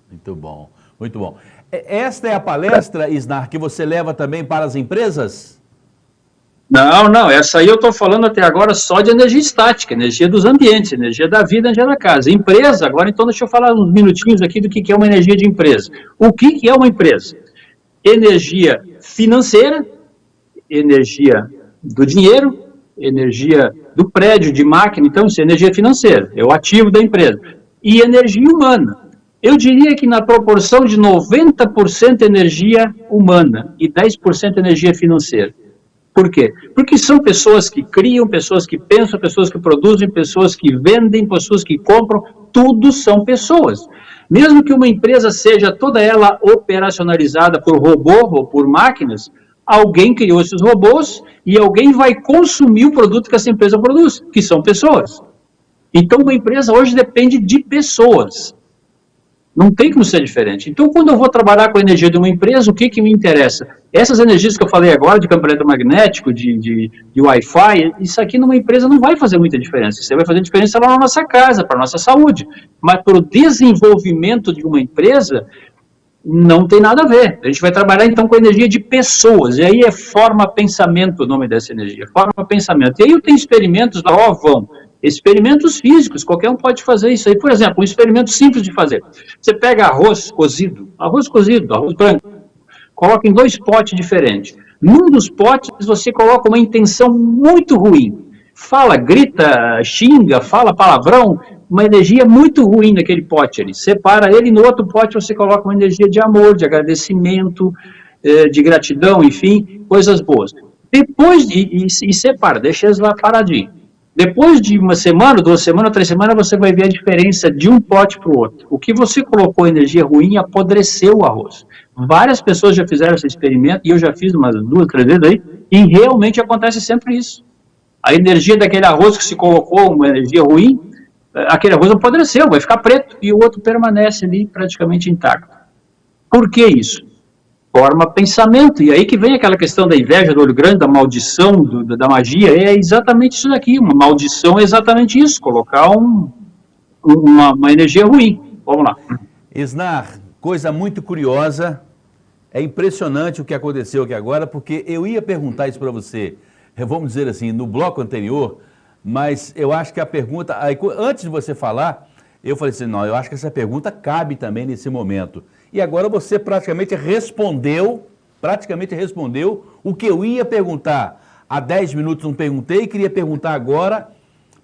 Muito bom, muito bom. Esta é a palestra, Isnar, que você leva também para as empresas? Não, essa aí eu estou falando até agora só de energia estática, energia dos ambientes, energia da vida, energia da casa. Empresa, agora então deixa eu falar uns minutinhos aqui do que é uma energia de empresa. O que é uma empresa? Energia financeira, energia do dinheiro, energia do prédio, de máquina, então isso é energia financeira, é o ativo da empresa. E energia humana. Eu diria que na proporção de 90% energia humana e 10% energia financeira. Por quê? Porque são pessoas que criam, pessoas que pensam, pessoas que produzem, pessoas que vendem, pessoas que compram, tudo são pessoas. Mesmo que uma empresa seja toda ela operacionalizada por robô ou por máquinas, alguém criou esses robôs e alguém vai consumir o produto que essa empresa produz, que são pessoas. Então, uma empresa hoje depende de pessoas. Não tem como ser diferente. Então, quando eu vou trabalhar com a energia de uma empresa, o que me interessa? Essas energias que eu falei agora, de campo eletromagnético, de Wi-Fi, isso aqui numa empresa não vai fazer muita diferença. Isso vai fazer diferença lá na nossa casa, para a nossa saúde. Mas para o desenvolvimento de uma empresa, não tem nada a ver. A gente vai trabalhar, então, com a energia de pessoas. E aí é forma-pensamento o nome dessa energia. Forma-pensamento. E aí eu tenho experimentos lá, vão. Experimentos físicos, qualquer um pode fazer isso aí. Por exemplo, um experimento simples de fazer. Você pega arroz cozido, arroz branco, coloca em 2 potes diferentes. Num dos potes, você coloca uma intenção muito ruim. Fala, grita, xinga, fala palavrão, uma energia muito ruim naquele pote ali. Separa ele, no outro pote você coloca uma energia de amor, de agradecimento, de gratidão, enfim, coisas boas. Depois, e separa, deixa eles lá paradinho. Depois de 1 semana, 2 semanas, 3 semanas, você vai ver a diferença de um pote para o outro. O que você colocou energia ruim apodreceu o arroz. Várias pessoas já fizeram esse experimento, e eu já fiz umas 2, 3 vezes aí, e realmente acontece sempre isso. A energia daquele arroz que se colocou, uma energia ruim, aquele arroz apodreceu, vai ficar preto, e o outro permanece ali praticamente intacto. Por que isso? Forma pensamento, e aí que vem aquela questão da inveja, do olho grande, da maldição, da magia, é exatamente isso daqui, uma maldição é exatamente isso, colocar uma energia ruim. Vamos lá. Isnar, coisa muito curiosa, é impressionante o que aconteceu aqui agora, porque eu ia perguntar isso para você, vamos dizer assim, no bloco anterior, mas eu acho que a pergunta, antes de você falar, eu falei assim, não, eu acho que essa pergunta cabe também nesse momento. E agora você praticamente respondeu o que eu ia perguntar. Há 10 minutos não perguntei, queria perguntar agora.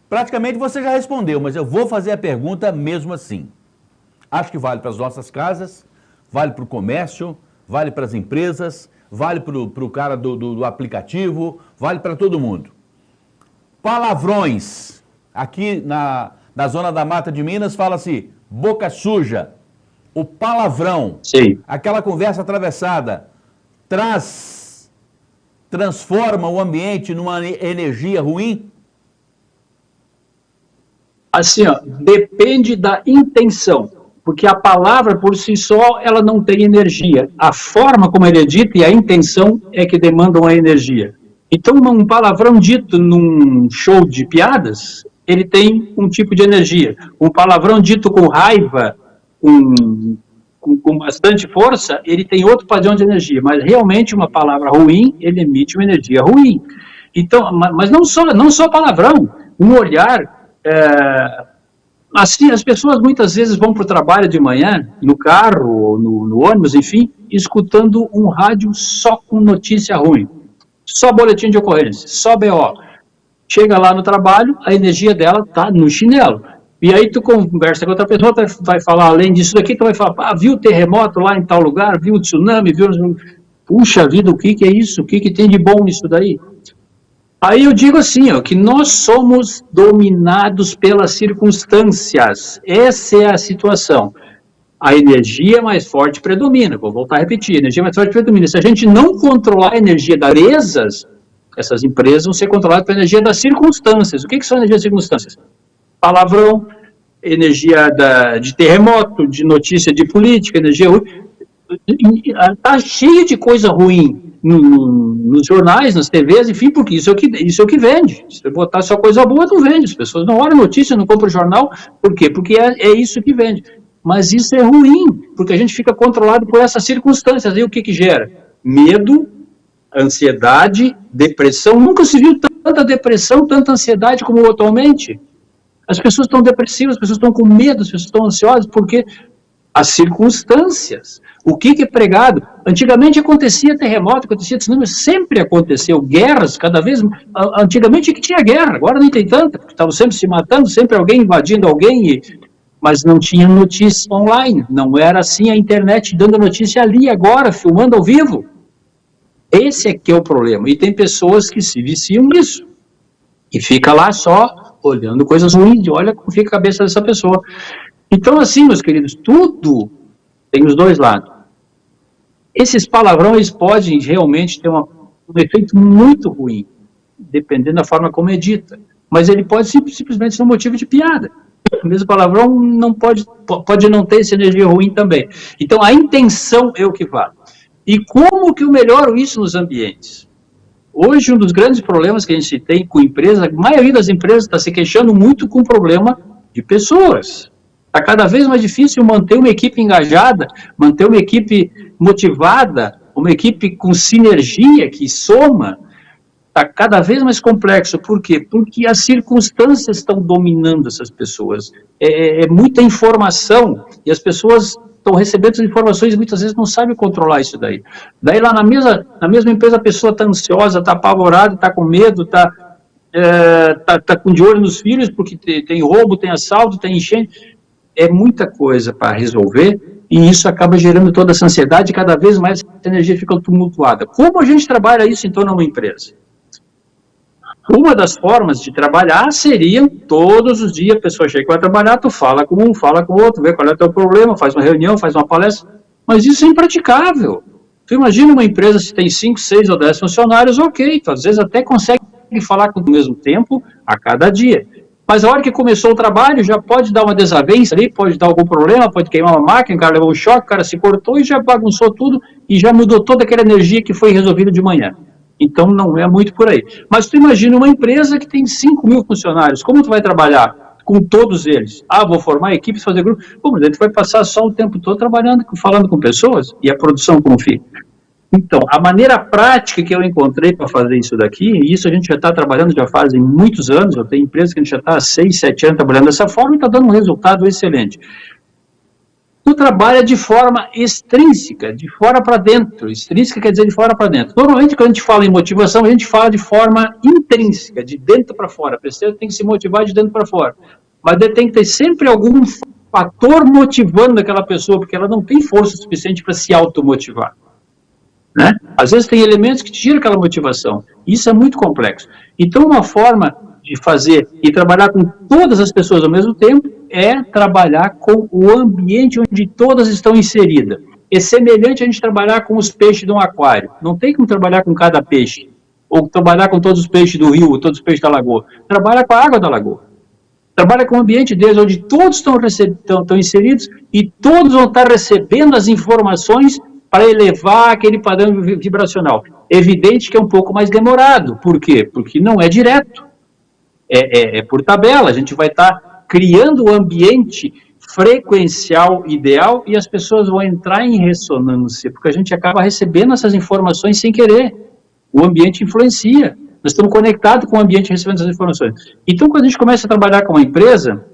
Praticamente você já respondeu, mas eu vou fazer a pergunta mesmo assim. Acho que vale para as nossas casas, vale para o comércio, vale para as empresas, vale para o cara do aplicativo, vale para todo mundo. Palavrões. Aqui na zona da Mata de Minas fala-se boca suja. O palavrão, sim, aquela conversa atravessada, transforma o ambiente numa energia ruim? Assim, ó, depende da intenção, porque a palavra por si só, ela não tem energia. A forma como ele é dito e a intenção é que demandam a energia. Então, um palavrão dito num show de piadas, ele tem um tipo de energia. Um palavrão dito com raiva, com bastante força, ele tem outro padrão de energia, mas realmente uma palavra ruim, ele emite uma energia ruim. Então, mas não só palavrão, um olhar, assim, as pessoas muitas vezes vão para o trabalho de manhã, no carro, ou no ônibus, enfim, escutando um rádio só com notícia ruim, só boletim de ocorrência, só BO. Chega lá no trabalho, a energia dela está no chinelo. E aí tu conversa com outra pessoa, vai falar, além disso daqui, tu vai falar, viu o terremoto lá em tal lugar, viu o tsunami, viu... Puxa vida, o que é isso? O que tem de bom nisso daí? Aí eu digo assim, ó, que nós somos dominados pelas circunstâncias. Essa é a situação. a energia mais forte predomina. Vou voltar a repetir, a energia mais forte predomina. Se a gente não controlar a energia das empresas, essas empresas vão ser controladas pela energia das circunstâncias. O que são energias das circunstâncias? Palavrão, energia de terremoto, de notícia de política, energia ruim. Está cheio de coisa ruim nos jornais, nas TVs, enfim, porque isso é o que vende. Se você botar só coisa boa, não vende. As pessoas não olham notícia, não compram jornal. Por quê? Porque é isso que vende. Mas isso é ruim, porque a gente fica controlado por essas circunstâncias. E o que gera? Medo, ansiedade, depressão. Nunca se viu tanta depressão, tanta ansiedade como atualmente. As pessoas estão depressivas, as pessoas estão com medo, as pessoas estão ansiosas, porque as circunstâncias. O que é pregado? Antigamente acontecia terremoto, acontecia tsunami, sempre aconteceu guerras, cada vez. Antigamente que tinha guerra, agora nem tem tanta, porque estavam sempre se matando, sempre alguém invadindo alguém, mas não tinha notícia online, não era assim a internet dando notícia ali, agora, filmando ao vivo. Esse é que é o problema, e tem pessoas que se viciam nisso, e fica lá só olhando coisas ruins, olha como fica a cabeça dessa pessoa. Então, assim, meus queridos, tudo tem os dois lados. Esses palavrões podem realmente ter um efeito muito ruim, dependendo da forma como é dita, mas ele pode simplesmente ser um motivo de piada. O mesmo palavrão não pode não ter essa energia ruim também. Então, a intenção é o que vale. E como que eu melhoro isso nos ambientes? Hoje, um dos grandes problemas que a gente tem com empresas, a maioria das empresas está se queixando muito com o problema de pessoas. Está cada vez mais difícil manter uma equipe engajada, manter uma equipe motivada, uma equipe com sinergia, que soma. Está cada vez mais complexo. Por quê? Porque as circunstâncias estão dominando essas pessoas. É muita informação, e as pessoas estão recebendo essas informações e muitas vezes não sabem controlar isso daí. Daí lá na mesma empresa a pessoa está ansiosa, está apavorada, está com medo, está com de olho nos filhos, porque tem roubo, tem assalto, tem enchente. É muita coisa para resolver, e isso acaba gerando toda essa ansiedade, e cada vez mais a energia fica tumultuada. Como a gente trabalha isso, então, numa empresa? Uma das formas de trabalhar seria, todos os dias, a pessoa chega para trabalhar, tu fala com um, fala com o outro, vê qual é o teu problema, faz uma reunião, faz uma palestra, mas isso é impraticável. Tu imagina uma empresa se tem 5, 6 ou 10 funcionários, ok, tu às vezes até consegue falar com o mesmo tempo a cada dia. Mas a hora que começou o trabalho, já pode dar uma desavença ali, pode dar algum problema, pode queimar uma máquina, o cara levou um choque, o cara se cortou e já bagunçou tudo e já mudou toda aquela energia que foi resolvida de manhã. Então não é muito por aí. Mas tu imagina uma empresa que tem 5.000 funcionários, como tu vai trabalhar com todos eles? Vou formar equipes, fazer grupos. Bom, mas a gente vai passar só o tempo todo trabalhando, falando com pessoas, e a produção como fica. Então, a maneira prática que eu encontrei para fazer isso daqui, e isso a gente já está trabalhando já fazem muitos anos, eu tenho empresas que a gente já está há 6, 7 anos trabalhando dessa forma e está dando um resultado excelente. Tu trabalha de forma extrínseca, de fora para dentro. Extrínseca quer dizer de fora para dentro. Normalmente, quando a gente fala em motivação, a gente fala de forma intrínseca, de dentro para fora. A pessoa tem que se motivar de dentro para fora. Mas tem que ter sempre algum fator motivando aquela pessoa, porque ela não tem força suficiente para se automotivar. Né? Às vezes tem elementos que tiram aquela motivação. Isso é muito complexo. Então, uma forma de fazer e trabalhar com todas as pessoas ao mesmo tempo é trabalhar com o ambiente onde todas estão inseridas. É semelhante a gente trabalhar com os peixes de um aquário. Não tem como trabalhar com cada peixe, ou trabalhar com todos os peixes do rio, ou todos os peixes da lagoa. Trabalha com a água da lagoa. Trabalha com o ambiente deles, onde todos estão inseridos e todos vão estar recebendo as informações para elevar aquele padrão vibracional. É evidente que é um pouco mais demorado. Por quê? Porque não é direto. É por tabela. A gente vai estar criando o ambiente frequencial ideal e as pessoas vão entrar em ressonância, porque a gente acaba recebendo essas informações sem querer. O ambiente influencia. Nós estamos conectados com o ambiente recebendo essas informações. Então, quando a gente começa a trabalhar com uma empresa,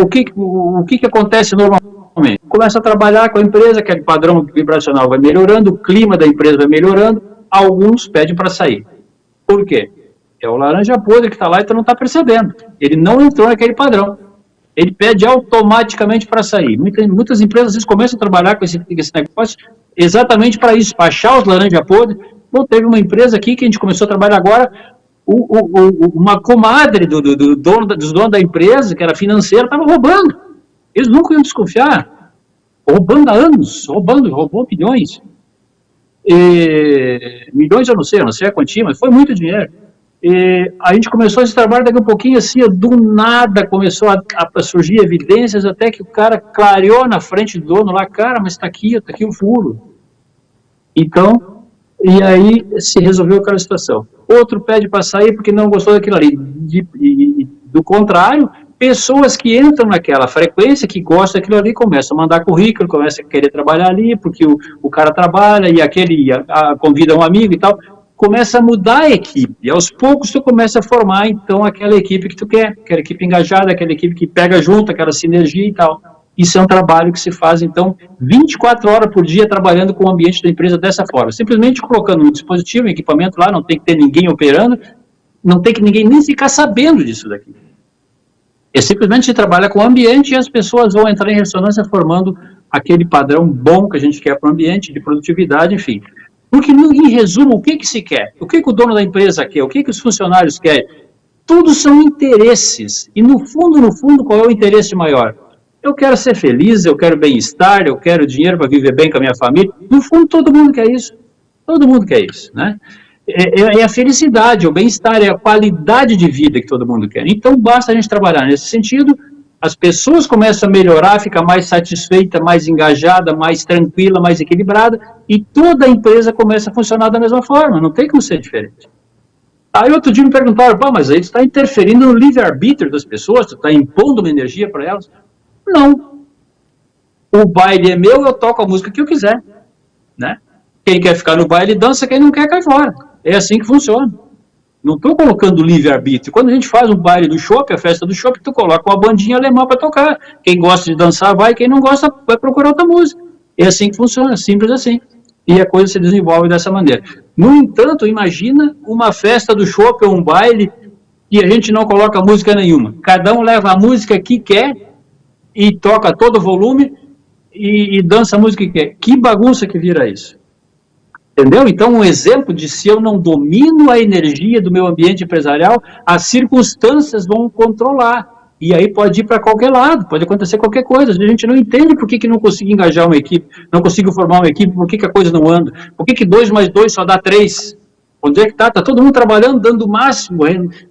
o que acontece normalmente? Começa a trabalhar com a empresa, aquele padrão vibracional vai melhorando, o clima da empresa vai melhorando, alguns pedem para sair. Por quê? É o laranja podre que está lá e tu não está percebendo. Ele não entrou naquele padrão. Ele pede automaticamente para sair. Muitas empresas às vezes começam a trabalhar com esse negócio exatamente para isso, para achar os laranja podres. Bom, teve uma empresa aqui que a gente começou a trabalhar agora, uma comadre dos donos da empresa, que era financeira, estava roubando. Eles nunca iam desconfiar. roubando há anos, roubou milhões. Milhões eu não sei a quantia, mas foi muito dinheiro. A gente começou esse trabalho, daqui a pouquinho, assim, do nada, começou a surgir evidências, até que o cara clareou na frente do dono lá, cara, mas está aqui o furo. Então, e aí se resolveu aquela situação. Outro pede para sair porque não gostou daquilo ali. Do contrário, pessoas que entram naquela frequência, que gostam daquilo ali, começam a mandar currículo, começam a querer trabalhar ali, porque o cara trabalha e aquele convida um amigo e tal. Começa a mudar a equipe, e aos poucos tu começa a formar, então, aquela equipe que tu quer, aquela equipe engajada, aquela equipe que pega junto, aquela sinergia e tal. Isso é um trabalho que se faz, então, 24 horas por dia trabalhando com o ambiente da empresa dessa forma, simplesmente colocando um dispositivo, um equipamento lá, não tem que ter ninguém operando, não tem que ninguém nem ficar sabendo disso daqui. É simplesmente se trabalha com o ambiente e as pessoas vão entrar em ressonância formando aquele padrão bom que a gente quer para o ambiente, de produtividade, enfim. Porque, em resumo, o que se quer? O que o dono da empresa quer? O que os funcionários querem? Tudo são interesses. E, no fundo, qual é o interesse maior? Eu quero ser feliz, eu quero bem-estar, eu quero dinheiro para viver bem com a minha família. No fundo, todo mundo quer isso. Todo mundo quer isso, né? É a felicidade, o bem-estar, é a qualidade de vida que todo mundo quer. Então, basta a gente trabalhar nesse sentido. As pessoas começam a melhorar, ficar mais satisfeita, mais engajada, mais tranquila, mais equilibrada, e toda a empresa começa a funcionar da mesma forma, não tem como ser diferente. Aí outro dia me perguntaram, mas aí tu está interferindo no livre-arbítrio das pessoas, tu está impondo uma energia para elas? Não. O baile é meu, eu toco a música que eu quiser, né? Quem quer ficar no baile dança, quem não quer cai fora. É assim que funciona. Não estou colocando livre-arbítrio. Quando a gente faz um baile do shopping, a festa do shopping, tu coloca uma bandinha alemã para tocar. Quem gosta de dançar vai, quem não gosta vai procurar outra música. É assim que funciona, simples assim. E a coisa se desenvolve dessa maneira. No entanto, imagina uma festa do shopping ou um baile e a gente não coloca música nenhuma. Cada um leva a música que quer e toca todo o volume e dança a música que quer. Que bagunça que vira isso? Entendeu? Então, um exemplo de se eu não domino a energia do meu ambiente empresarial, as circunstâncias vão controlar. E aí pode ir para qualquer lado, pode acontecer qualquer coisa. A gente não entende por que não consigo engajar uma equipe, não consigo formar uma equipe, por que a coisa não anda, por que 2 mais 2 só dá 3. Onde é que está? Está todo mundo trabalhando, dando o máximo,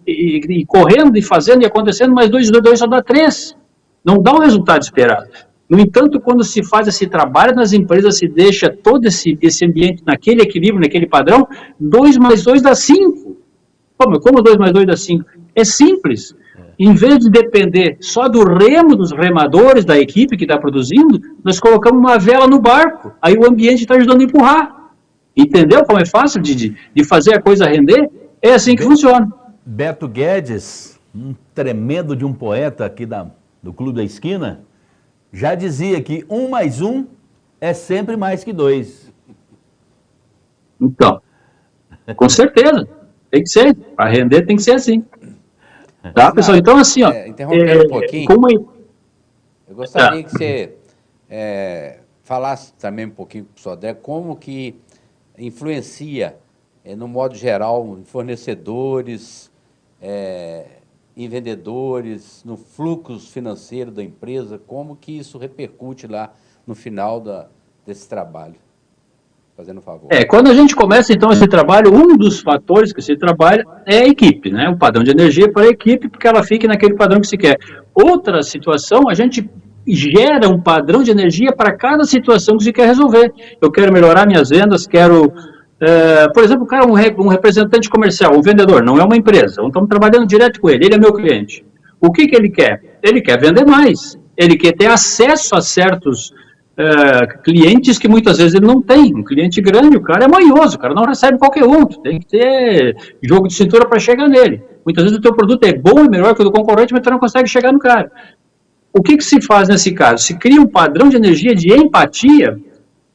e correndo, e fazendo, e acontecendo, mas 2 mais 2 só dá 3. Não dá o resultado esperado. No entanto, quando se faz esse trabalho nas empresas, se deixa todo esse ambiente naquele equilíbrio, naquele padrão, 2 mais 2 dá 5. Como 2 mais 2 dá 5? É simples. Em vez de depender só do remo dos remadores da equipe que está produzindo, nós colocamos uma vela no barco. Aí o ambiente está ajudando a empurrar. Entendeu como é fácil de fazer a coisa render? É assim que funciona. Beto Guedes, um tremendo de um poeta aqui do Clube da Esquina, já dizia que 1 mais 1 é sempre mais que 2. Então, com certeza, tem que ser. Para render tem que ser assim. Tá, pessoal? Então, assim, ó. Interrompendo um pouquinho, eu gostaria que você falasse também um pouquinho para o Sodré como que influencia, no modo geral, em fornecedores, em vendedores, no fluxo financeiro da empresa, como que isso repercute lá no final desse trabalho? Fazendo um favor. Quando a gente começa, então, esse trabalho, um dos fatores que se trabalha é a equipe, né? O padrão de energia para a equipe, porque ela fique naquele padrão que se quer. Outra situação, a gente gera um padrão de energia para cada situação que se quer resolver. Eu quero melhorar minhas vendas, quero... por exemplo, o cara é um representante comercial, um vendedor, não é uma empresa. Então, estamos trabalhando direto com ele é meu cliente. O que ele quer? Ele quer vender mais. Ele quer ter acesso a certos clientes que muitas vezes ele não tem. Um cliente grande, o cara é manhoso, o cara não recebe qualquer um. Tem que ter jogo de cintura para chegar nele. Muitas vezes o teu produto é bom e melhor que o do concorrente, mas tu não consegue chegar no cara. O que se faz nesse caso? Se cria um padrão de energia de empatia.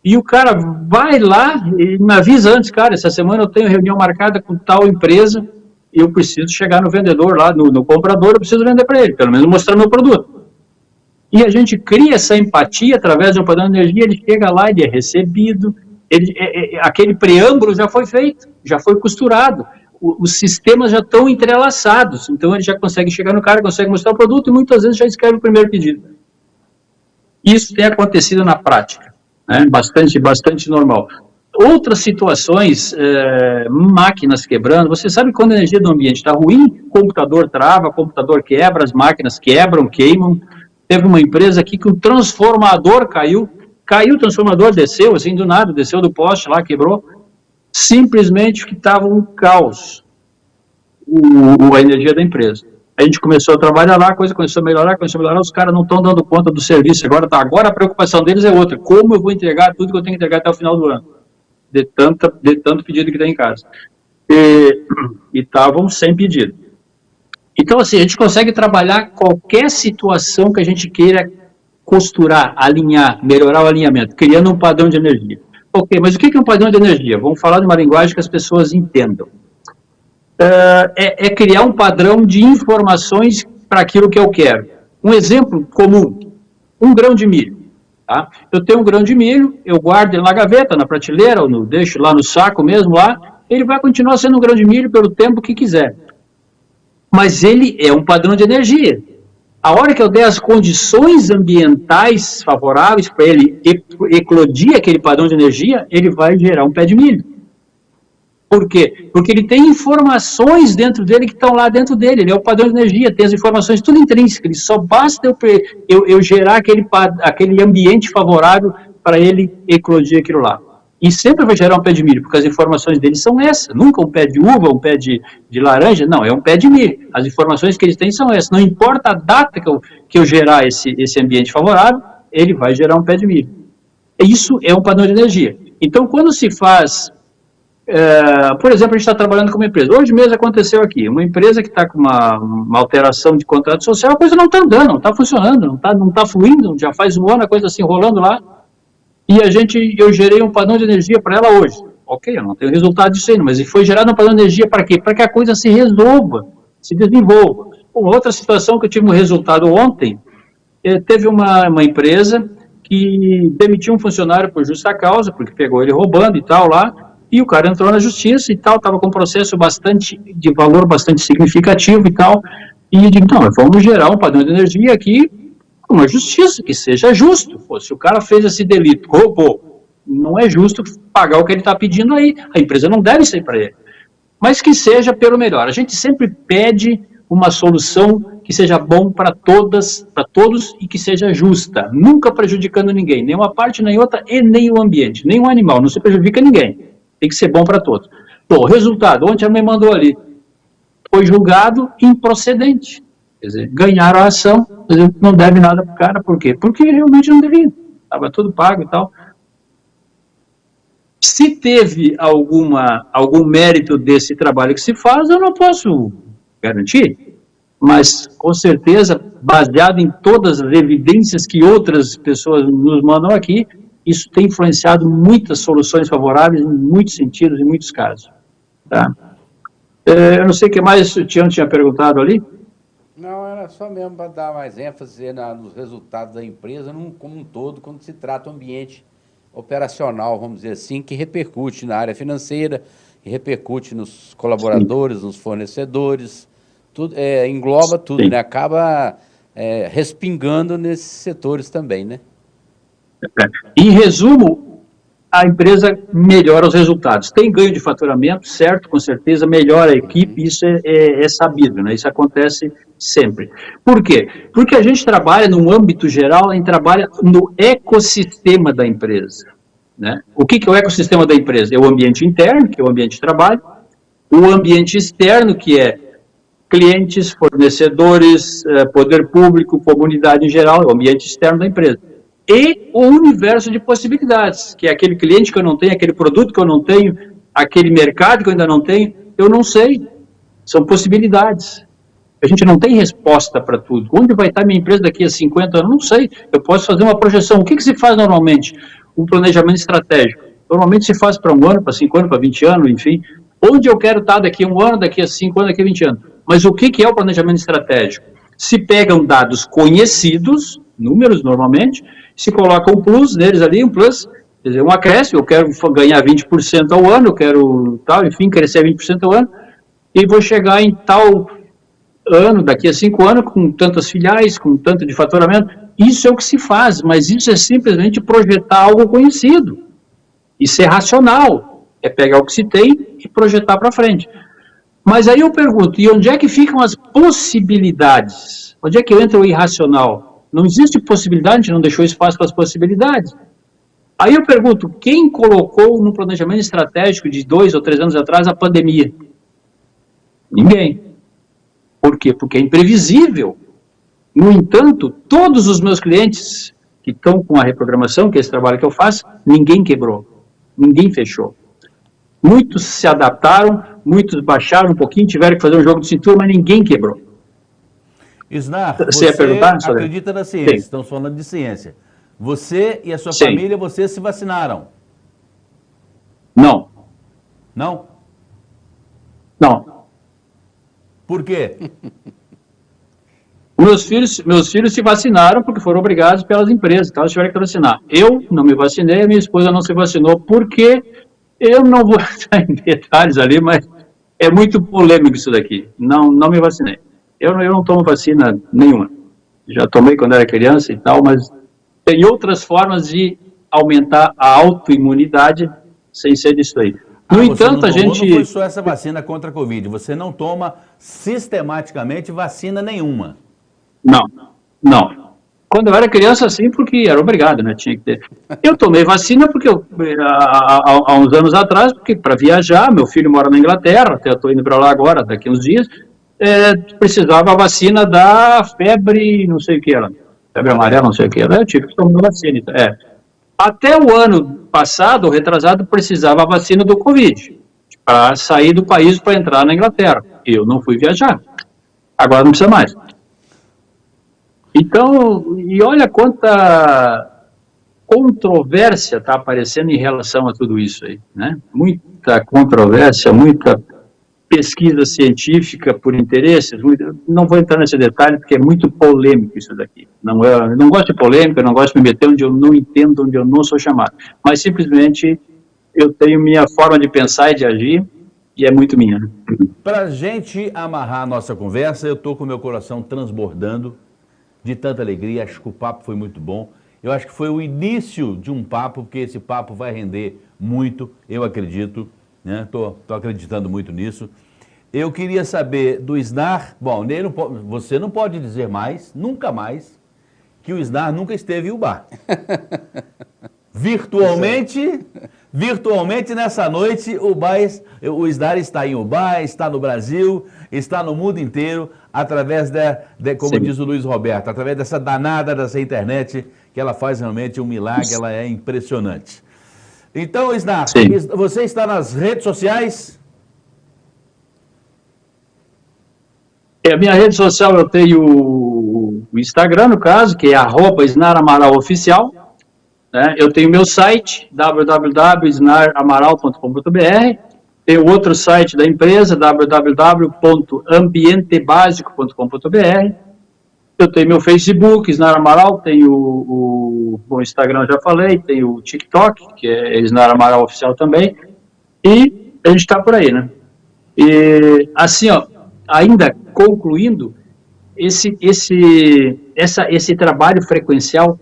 E o cara vai lá e me avisa antes, cara, essa semana eu tenho reunião marcada com tal empresa e eu preciso chegar no vendedor lá, no comprador, eu preciso vender para ele, pelo menos mostrar meu produto. E a gente cria essa empatia através de um padrão de energia, ele chega lá, ele é recebido, aquele preâmbulo já foi feito, já foi costurado, os sistemas já estão entrelaçados, então ele já consegue chegar no cara, consegue mostrar o produto e muitas vezes já escreve o primeiro pedido. Isso tem acontecido na prática, né? Bastante normal. Outras situações, máquinas quebrando, você sabe quando a energia do ambiente está ruim, computador trava, computador quebra, as máquinas quebram, queimam. Teve uma empresa aqui que o transformador caiu o transformador, desceu, assim, do nada, desceu do poste lá, quebrou, simplesmente que estava um caos a energia da empresa. A gente começou a trabalhar lá, a coisa começou a melhorar, os caras não estão dando conta do serviço, agora a preocupação deles é outra, como eu vou entregar tudo que eu tenho que entregar até o final do ano, de tanto pedido que tem em casa. E estavam sem pedido. Então, assim, a gente consegue trabalhar qualquer situação que a gente queira costurar, alinhar, melhorar o alinhamento, criando um padrão de energia. Ok, mas o que é um padrão de energia? Vamos falar de uma linguagem que as pessoas entendam. É criar um padrão de informações para aquilo que eu quero. Um exemplo comum, um grão de milho. Tá? Eu tenho um grão de milho, eu guardo ele na gaveta, na prateleira, ou deixo lá no saco mesmo, lá, ele vai continuar sendo um grão de milho pelo tempo que quiser. Mas ele é um padrão de energia. A hora que eu der as condições ambientais favoráveis para ele eclodir aquele padrão de energia, ele vai gerar um pé de milho. Por quê? Porque ele tem informações dentro dele que estão lá dentro dele. Ele é o padrão de energia, tem as informações tudo intrínsecas. Ele só basta eu gerar aquele ambiente favorável para ele eclodir aquilo lá. E sempre vai gerar um pé de milho, porque as informações dele são essas. Nunca um pé de uva, um pé de laranja, não, é um pé de milho. As informações que eles têm são essas. Não importa a data que eu gerar esse ambiente favorável, ele vai gerar um pé de milho. Isso é um padrão de energia. Então, quando se faz... por exemplo, a gente está trabalhando com uma empresa. Hoje mesmo aconteceu aqui, uma empresa que está com uma alteração de contrato social, a coisa não está andando, não está funcionando, não está fluindo, já faz um ano a coisa assim rolando lá. E eu gerei um padrão de energia para ela hoje. Ok, eu não tenho resultado disso ainda, mas foi gerado um padrão de energia para quê? Para que a coisa se resolva, se desenvolva. Uma outra situação que eu tive um resultado ontem, teve uma empresa que demitiu um funcionário por justa causa, porque pegou ele roubando e tal lá, e o cara entrou na justiça e tal, estava com um processo de valor bastante significativo e tal, e eu digo, não, vamos gerar um padrão de energia aqui, uma justiça, que seja justo. Pô, se o cara fez esse delito, roubou, não é justo pagar o que ele está pedindo aí, a empresa não deve ser para ele. Mas que seja pelo melhor. A gente sempre pede uma solução que seja bom para todos e que seja justa, nunca prejudicando ninguém, nem uma parte, nem outra, e nem o ambiente, nem o animal, não se prejudica ninguém. Tem que ser bom para todos. Bom, resultado, ontem ela me mandou ali, foi julgado improcedente. Quer dizer, ganharam a ação, não deve nada para o cara, por quê? Porque realmente não devia, estava tudo pago e tal. Se teve algum mérito desse trabalho que se faz, eu não posso garantir, mas com certeza, baseado em todas as evidências que outras pessoas nos mandam aqui, isso tem influenciado muitas soluções favoráveis em muitos sentidos, em muitos casos. Tá? Eu não sei o que mais o Tião tinha perguntado ali. Não, era só mesmo para dar mais ênfase nos resultados da empresa como um todo, quando se trata do ambiente operacional, vamos dizer assim, que repercute na área financeira, que repercute nos colaboradores, Sim. nos fornecedores, tudo, engloba tudo, né? Acaba respingando nesses setores também, né? Em resumo, a empresa melhora os resultados. Tem ganho de faturamento, certo, com certeza, melhora a equipe, isso é sabido, né? Isso acontece sempre. Por quê? Porque a gente trabalha no âmbito geral, a gente trabalha no ecossistema da empresa, né? O que é o ecossistema da empresa? É o ambiente interno, que é o ambiente de trabalho, o ambiente externo, que é clientes, fornecedores, poder público, comunidade em geral, é o ambiente externo da empresa. E o universo de possibilidades, que é aquele cliente que eu não tenho, aquele produto que eu não tenho, aquele mercado que eu ainda não tenho, eu não sei. São possibilidades. A gente não tem resposta para tudo. Onde vai estar minha empresa daqui a 50 anos? Não sei. Eu posso fazer uma projeção. O que se faz normalmente? Um planejamento estratégico. Normalmente se faz para 1 ano, para 5 anos, para 20 anos, enfim. Onde eu quero estar daqui a 1 ano, daqui a 5 anos, daqui a 20 anos. Mas o que é o planejamento estratégico? Se pegam dados conhecidos, números normalmente, se coloca um plus neles ali, quer dizer, um acréscimo, eu quero ganhar 20% ao ano, eu quero, tal, enfim, crescer 20% ao ano, e vou chegar em tal ano, daqui a 5 anos, com tantas filiais, com tanto de faturamento, isso é o que se faz, mas isso é simplesmente projetar algo conhecido. Isso é racional, é pegar o que se tem e projetar para frente. Mas aí eu pergunto, e onde é que ficam as possibilidades? Onde é que entra o irracional? Não existe possibilidade, a gente não deixou espaço para as possibilidades. Aí eu pergunto, quem colocou no planejamento estratégico de 2 ou 3 anos atrás a pandemia? Ninguém. Por quê? Porque é imprevisível. No entanto, todos os meus clientes que estão com a reprogramação, que é esse trabalho que eu faço, ninguém quebrou, ninguém fechou. Muitos se adaptaram, muitos baixaram um pouquinho, tiveram que fazer um jogo de cintura, mas ninguém quebrou. Isnar, você ia perguntar, acredita na ciência, Sim. Estamos falando de ciência. Você e a sua Sim. família, vocês se vacinaram? Não. Não? Não. Por quê? Meus filhos se vacinaram porque foram obrigados pelas empresas, então eles tiveram que vacinar. Eu não me vacinei, a minha esposa não se vacinou, porque eu não vou entrar em detalhes ali, mas é muito polêmico isso daqui. Não me vacinei. Eu não tomo vacina nenhuma. Já tomei quando era criança e tal, mas tem outras formas de aumentar a autoimunidade sem ser disso aí. No entanto, a gente... Não foi só essa vacina contra a Covid, você não toma sistematicamente vacina nenhuma. Não. Quando eu era criança, sim, porque era obrigado, né? Tinha que ter. Eu tomei vacina porque há uns anos atrás, porque para viajar, meu filho mora na Inglaterra, até eu estou indo para lá agora, daqui uns dias, precisava a vacina da febre, não sei o que era, febre amarela, não sei o que era, eu tive que tomar vacina. Até o ano passado, ou retrasado, precisava a vacina do Covid, para sair do país para entrar na Inglaterra. Eu não fui viajar. Agora não precisa mais. Então, e olha quanta controvérsia está aparecendo em relação a tudo isso aí, né? Muita controvérsia, muita pesquisa científica por interesses, não vou entrar nesse detalhe porque é muito polêmico isso daqui. Eu não gosto de polêmica, eu não gosto de me meter onde eu não entendo, onde eu não sou chamado, mas simplesmente eu tenho minha forma de pensar e de agir e é muito minha. Para a gente amarrar a nossa conversa, eu estou com o meu coração transbordando de tanta alegria, acho que o papo foi muito bom. Eu acho que foi o início de um papo, porque esse papo vai render muito, eu acredito, né? Tô acreditando muito nisso. Eu queria saber do Isnar, bom, você não pode dizer mais, nunca mais, que o Isnar nunca esteve em Ubá. Virtualmente nessa noite, o Isnar está em Ubá, está no Brasil, está no mundo inteiro, através como Sim. diz o Luiz Roberto, através dessa danada dessa internet, que ela faz realmente um milagre, ela é impressionante. Então, Isnar, você está nas redes sociais? A minha rede social, eu tenho o Instagram, no caso, que é @isnaramaraloficial. Né? Eu tenho meu site, www.isnaramaral.com.br. Tenho outro site da empresa, www.ambientebasico.com.br. Eu tenho meu Facebook, Isnar Amaral, tenho o Instagram, já falei, tenho o TikTok, que é Isnar Amaral Oficial também, e a gente está por aí, né? E, assim, ó, ainda concluindo, esse trabalho frequencial,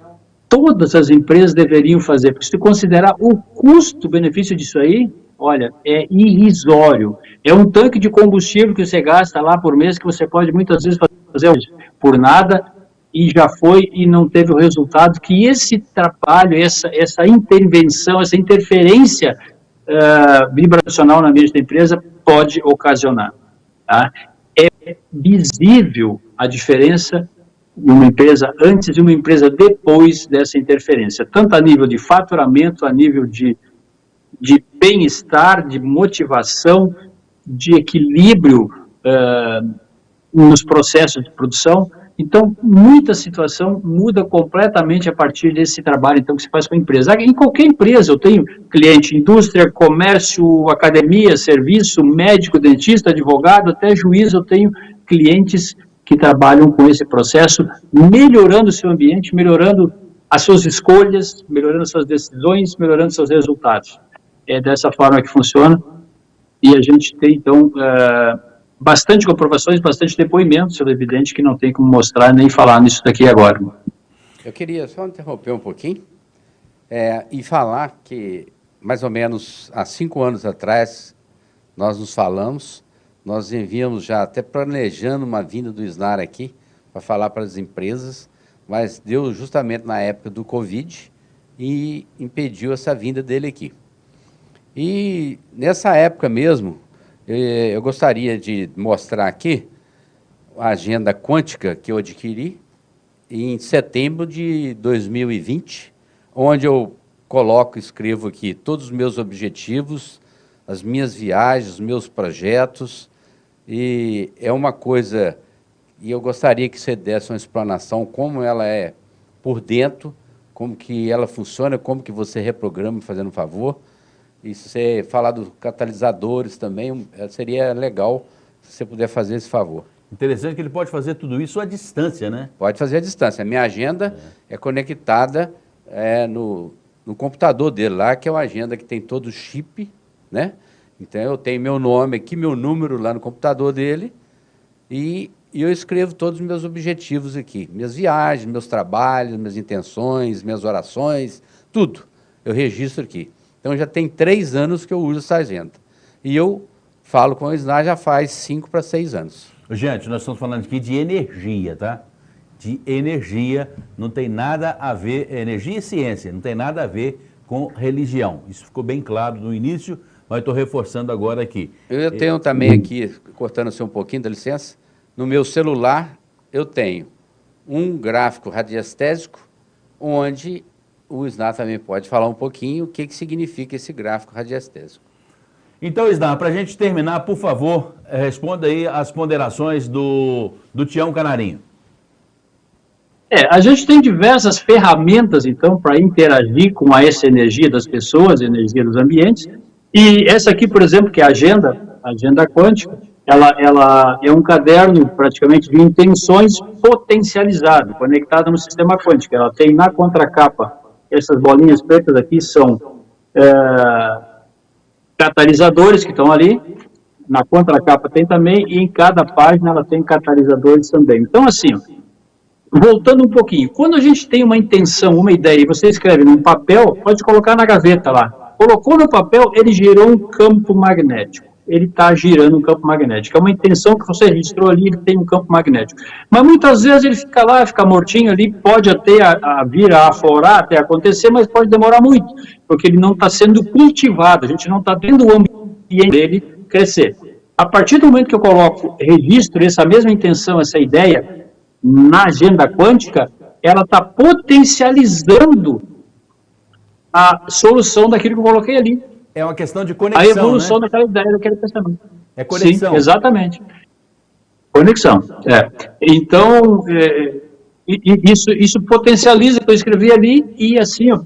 todas as empresas deveriam fazer, porque se tu considerar o custo-benefício disso aí, olha, é irrisório. É um tanque de combustível que você gasta lá por mês, que você pode muitas vezes fazer por nada, e já foi e não teve o resultado que esse trabalho, essa intervenção, essa interferência vibracional na ambiente da empresa pode ocasionar. Tá? É visível a diferença de uma empresa antes e uma empresa depois dessa interferência, tanto a nível de faturamento, a nível de bem-estar, de motivação, de equilíbrio nos processos de produção. Então, muita situação muda completamente a partir desse trabalho então, que se faz com a empresa. Em qualquer empresa, eu tenho cliente, indústria, comércio, academia, serviço, médico, dentista, advogado, até juiz, eu tenho clientes que trabalham com esse processo, melhorando o seu ambiente, melhorando as suas escolhas, melhorando as suas decisões, melhorando seus resultados. É dessa forma que funciona, e a gente tem, então, bastante comprovações, bastante depoimentos, é evidente que não tem como mostrar nem falar nisso daqui agora. Eu queria só interromper um pouquinho e falar que, mais ou menos há 5 anos atrás, nós nos falamos, nós enviamos já até planejando uma vinda do Isnar aqui para falar para as empresas, mas deu justamente na época do Covid e impediu essa vinda dele aqui. E nessa época mesmo, eu gostaria de mostrar aqui a agenda quântica que eu adquiri em setembro de 2020, onde eu escrevo aqui todos os meus objetivos, as minhas viagens, os meus projetos, e é uma coisa, e eu gostaria que você desse uma explanação como ela é por dentro, como que ela funciona, como que você reprograma, fazendo um favor, e se você falar dos catalisadores também, seria legal se você puder fazer esse favor. Interessante que ele pode fazer tudo isso à distância, né? Pode fazer à distância. A minha agenda é conectada no computador dele lá, que é uma agenda que tem todo o chip, né? Então, eu tenho meu nome aqui, meu número lá no computador dele, e eu escrevo todos os meus objetivos aqui. Minhas viagens, meus trabalhos, minhas intenções, minhas orações, tudo. Eu registro aqui. Então, já tem 3 anos que eu uso essa agenda. E eu falo com o Isnar já faz 5 para 6 anos. Gente, nós estamos falando aqui de energia, tá? De energia, não tem nada a ver, energia e ciência, não tem nada a ver com religião. Isso ficou bem claro no início, mas estou reforçando agora aqui. Eu tenho também aqui, cortando-se um pouquinho, dá licença, no meu celular eu tenho um gráfico radiestésico, onde o Isnar também pode falar um pouquinho o que significa esse gráfico radiestésico. Então, Isnar, para a gente terminar, por favor, responda aí as ponderações do Tião Canarinho. A gente tem diversas ferramentas, então, para interagir com essa energia das pessoas, energia dos ambientes, e essa aqui, por exemplo, que é a agenda quântica, ela é um caderno, praticamente, de intenções potencializado, conectado no sistema quântico. Ela tem na contracapa, essas bolinhas pretas aqui são catalisadores que estão ali, na contracapa tem também, e em cada página ela tem catalisadores também. Então, assim, voltando um pouquinho, quando a gente tem uma intenção, uma ideia, e você escreve num papel, pode colocar na gaveta lá. Colocou no papel, ele gerou um campo magnético. Ele está girando um campo magnético. É uma intenção que você registrou ali, ele tem um campo magnético. Mas muitas vezes ele fica lá, fica mortinho ali, pode até vir a aflorar, até acontecer, mas pode demorar muito, porque ele não está sendo cultivado, a gente não está tendo o ambiente dele crescer. A partir do momento que eu coloco, registro essa mesma intenção, essa ideia, na agenda quântica, ela está potencializando a solução daquilo que eu coloquei ali. É uma questão de conexão, a evolução, né, daquela ideia, daquele pensamento. É conexão. Sim, exatamente. Conexão. Então, isso potencializa o que eu escrevi ali, e assim, ó,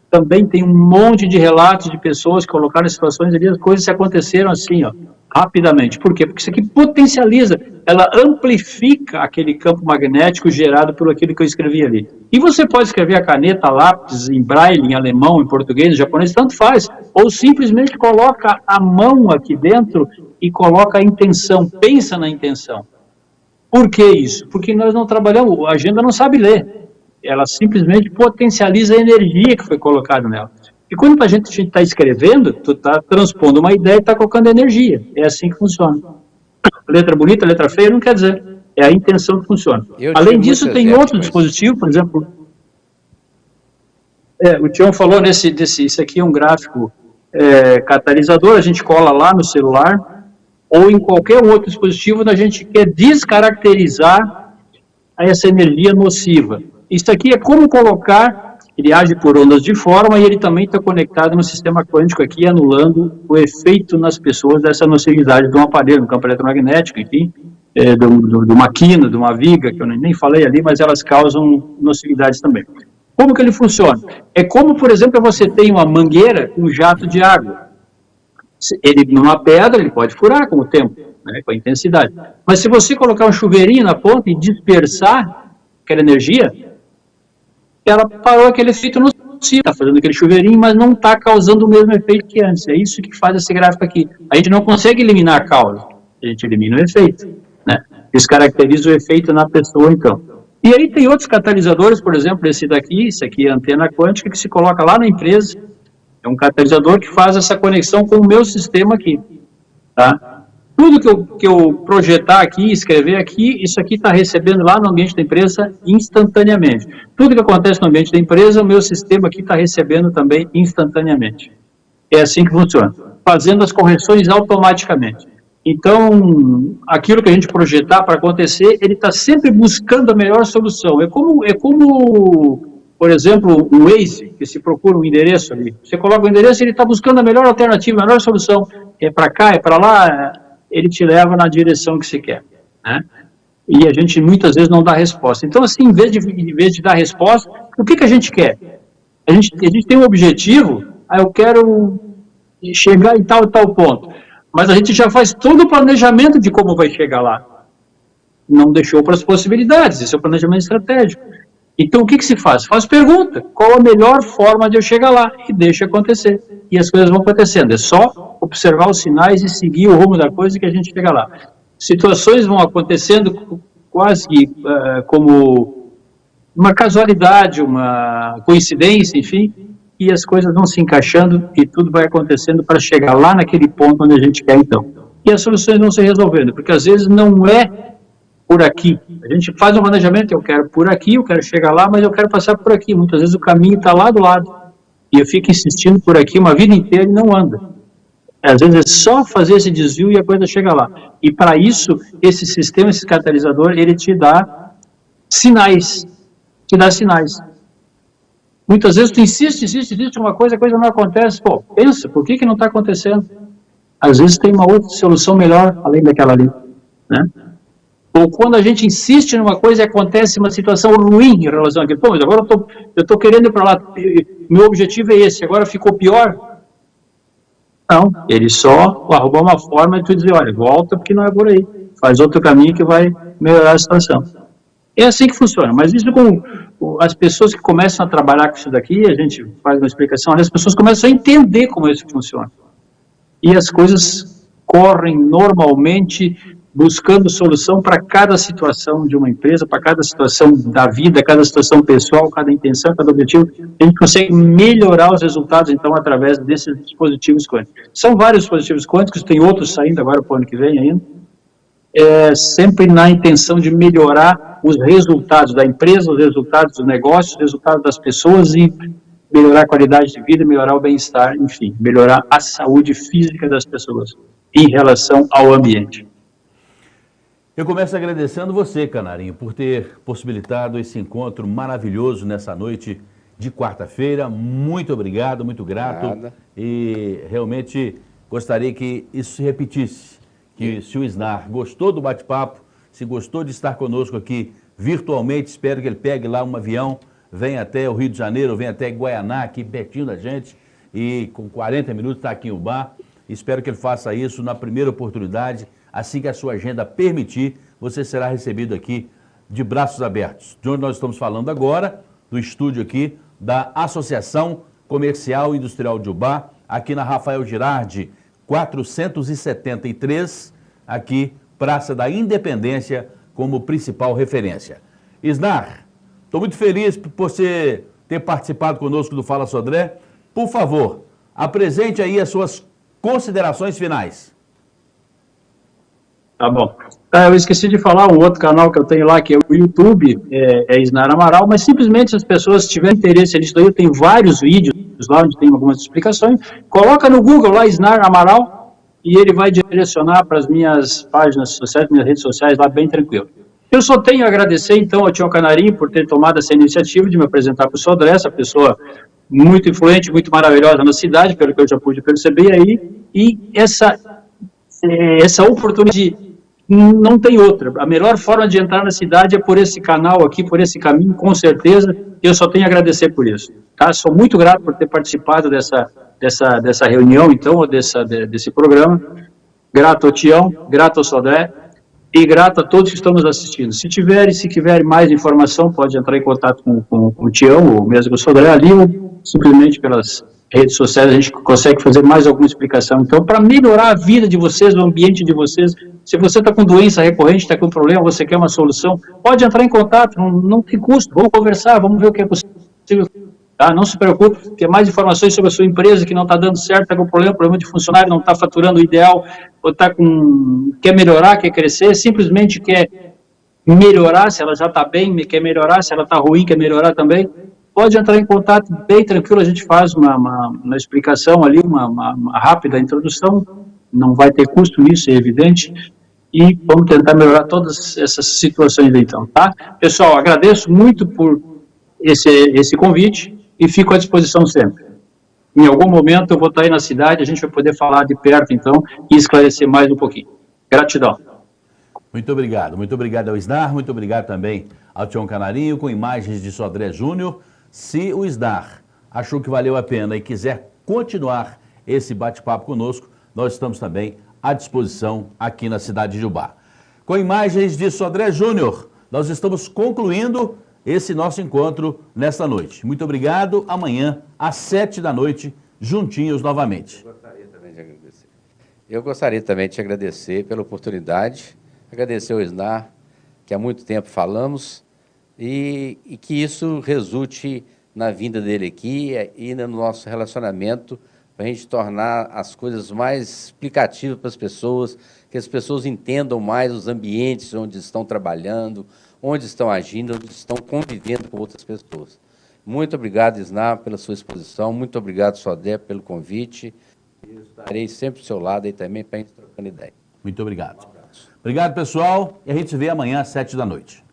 também tem um monte de relatos de pessoas que colocaram situações ali, as coisas se aconteceram assim, ó, rapidamente. Por quê? Porque isso aqui potencializa, ela amplifica aquele campo magnético gerado por aquilo que eu escrevi ali. E você pode escrever a caneta, lápis, em braille, em alemão, em português, em japonês, tanto faz. Ou simplesmente coloca a mão aqui dentro e coloca a intenção, pensa na intenção. Por que isso? Porque nós não trabalhamos, a agenda não sabe ler. Ela simplesmente potencializa a energia que foi colocada nela. E quando a gente está escrevendo, tu está transpondo uma ideia e está colocando energia. É assim que funciona. Letra bonita, letra feia, não quer dizer. É a intenção que funciona. Além disso, tem outro dispositivo, por exemplo... o Tião falou isso aqui é um gráfico catalisador, a gente cola lá no celular, ou em qualquer outro dispositivo, a gente quer descaracterizar essa energia nociva. Isso aqui é como colocar, ele age por ondas de forma e ele também está conectado no sistema quântico aqui, anulando o efeito nas pessoas dessa nocividade de um aparelho, um campo eletromagnético, enfim, de uma quina, de uma viga, que eu nem falei ali, mas elas causam nocividades também. Como que ele funciona? É como, por exemplo, você tem uma mangueira com um jato de água. Ele, numa pedra, ele pode furar com o tempo, né, com a intensidade. Mas se você colocar um chuveirinho na ponta e dispersar aquela energia, ela parou aquele efeito nocivo, está fazendo aquele chuveirinho, mas não está causando o mesmo efeito que antes. É isso que faz esse gráfico aqui. A gente não consegue eliminar a causa, a gente elimina o efeito, né? Isso caracteriza o efeito na pessoa, então. E aí tem outros catalisadores, por exemplo, esse aqui é a antena quântica, que se coloca lá na empresa, é um catalisador que faz essa conexão com o meu sistema aqui, tá? Tudo que eu projetar aqui, escrever aqui, isso aqui está recebendo lá no ambiente da empresa instantaneamente. Tudo que acontece no ambiente da empresa, o meu sistema aqui está recebendo também instantaneamente. É assim que funciona, fazendo as correções automaticamente. Então, aquilo que a gente projetar para acontecer, ele está sempre buscando a melhor solução. É como, por exemplo, o Waze, que se procura um endereço ali. Você coloca o endereço, ele está buscando a melhor alternativa, a melhor solução. É para cá, é para lá, ele te leva na direção que você quer, né? E a gente muitas vezes não dá resposta. Então, assim, em vez de dar resposta, o que a gente quer? A gente tem um objetivo, eu quero chegar em tal e tal ponto. Mas a gente já faz todo o planejamento de como vai chegar lá. Não deixou para as possibilidades, esse é o planejamento estratégico. Então, o que se faz? Faz pergunta, qual a melhor forma de eu chegar lá? E deixa acontecer. E as coisas vão acontecendo. É só observar os sinais e seguir o rumo da coisa que a gente chega lá. Situações vão acontecendo quase como uma casualidade, uma coincidência, enfim, e as coisas vão se encaixando e tudo vai acontecendo para chegar lá naquele ponto onde a gente quer, então. E as soluções vão se resolvendo, porque às vezes não é por aqui. A gente faz um planejamento, eu quero por aqui, eu quero chegar lá, mas eu quero passar por aqui. Muitas vezes o caminho está lá do lado. E eu fico insistindo por aqui uma vida inteira e não anda. Às vezes é só fazer esse desvio e a coisa chega lá. E para isso, esse sistema, esse catalisador, ele te dá sinais. Muitas vezes tu insiste em uma coisa, a coisa não acontece. Pô, pensa, por que não está acontecendo? Às vezes tem uma outra solução melhor, além daquela ali, né? Ou quando a gente insiste numa coisa e acontece uma situação ruim em relação àquilo. Pô, mas agora eu estou querendo ir para lá, meu objetivo é esse, agora ficou pior? Não, ele só arrumou uma forma de tu dizer, olha, volta porque não é por aí, faz outro caminho que vai melhorar a situação. É assim que funciona, mas isso com as pessoas que começam a trabalhar com isso daqui, a gente faz uma explicação, as pessoas começam a entender como isso funciona. E as coisas correm normalmente buscando solução para cada situação de uma empresa, para cada situação da vida, cada situação pessoal, cada intenção, cada objetivo. A gente consegue melhorar os resultados, então, através desses dispositivos quânticos. São vários dispositivos quânticos, tem outros saindo agora para o ano que vem ainda, sempre na intenção de melhorar os resultados da empresa, os resultados do negócio, os resultados das pessoas e melhorar a qualidade de vida, melhorar o bem-estar, enfim, melhorar a saúde física das pessoas em relação ao ambiente. Eu começo agradecendo você, Canarinho, por ter possibilitado esse encontro maravilhoso nessa noite de quarta-feira. Muito obrigado, muito grato. Nada. E realmente gostaria que isso se repetisse. Que se o Isnar gostou do bate-papo, se gostou de estar conosco aqui virtualmente, espero que ele pegue lá um avião, venha até o Rio de Janeiro, venha até Guaianá, aqui pertinho da gente, e com 40 minutos está aqui em Ubá. Espero que ele faça isso na primeira oportunidade. Assim que a sua agenda permitir, você será recebido aqui de braços abertos. De onde nós estamos falando agora, do estúdio aqui da Associação Comercial e Industrial de Ubá, aqui na Rafael Girardi, 473, aqui, Praça da Independência, como principal referência. Isnar, estou muito feliz por você ter participado conosco do Fala Sodré. Por favor, apresente aí as suas considerações finais. Tá bom. Eu esqueci de falar um outro canal que eu tenho lá, que é o YouTube, é Isnar Amaral, mas simplesmente se as pessoas tiverem interesse nisso daí, eu tenho vários vídeos lá onde tem algumas explicações, coloca no Google lá Isnar Amaral e ele vai direcionar para as minhas páginas sociais, minhas redes sociais lá bem tranquilo. Eu só tenho a agradecer então ao Tião Canarinho por ter tomado essa iniciativa de me apresentar para o Sodré, essa pessoa muito influente, muito maravilhosa na cidade, pelo que eu já pude perceber aí, e essa oportunidade não tem outra. A melhor forma de entrar na cidade é por esse canal aqui, por esse caminho, com certeza, e eu só tenho a agradecer por isso. Tá? Sou muito grato por ter participado dessa reunião, então, ou desse programa. Grato ao Tião, grato ao Sodré, e grato a todos que estão nos assistindo. Se quiserem mais informação, pode entrar em contato com o Tião, ou mesmo com o Sodré ali, ou simplesmente pelas redes sociais a gente consegue fazer mais alguma explicação. Então, para melhorar a vida de vocês, o ambiente de vocês, Se você está com doença recorrente, está com problema, você quer uma solução, pode entrar em contato, não tem custo, vamos conversar, vamos ver o que é possível. Tá? Não se preocupe, porque mais informações sobre a sua empresa que não está dando certo, está com problema de funcionário, não está faturando o ideal, ou quer melhorar, quer crescer, simplesmente quer melhorar, se ela já está bem, quer melhorar, se ela está ruim, quer melhorar também, pode entrar em contato bem tranquilo, a gente faz uma explicação ali, uma rápida introdução, não vai ter custo nisso, é evidente, e vamos tentar melhorar todas essas situações aí, então, tá? Pessoal, agradeço muito por esse convite e fico à disposição sempre. Em algum momento eu vou estar aí na cidade, a gente vai poder falar de perto, então, e esclarecer mais um pouquinho. Gratidão. Muito obrigado ao SNAR, muito obrigado também ao Tião Canarinho, com imagens de Sodré Júnior. Se o SNAR achou que valeu a pena e quiser continuar esse bate-papo conosco, nós estamos também à disposição aqui na cidade de Jubá. Com imagens de Sodré Júnior, nós estamos concluindo esse nosso encontro nesta noite. Muito obrigado. Amanhã, às 7 da noite, juntinhos novamente. Eu gostaria também de te agradecer pela oportunidade, agradecer ao SNAR, que há muito tempo falamos, e que isso resulte na vinda dele aqui e no nosso relacionamento, para a gente tornar as coisas mais explicativas para as pessoas, que as pessoas entendam mais os ambientes onde estão trabalhando, onde estão agindo, onde estão convivendo com outras pessoas. Muito obrigado, SNAR, pela sua exposição, muito obrigado, Sodré, pelo convite. Eu estarei sempre ao seu lado aí também para a gente trocar ideia. Muito obrigado. Obrigado, pessoal, e a gente se vê amanhã às 7 da noite.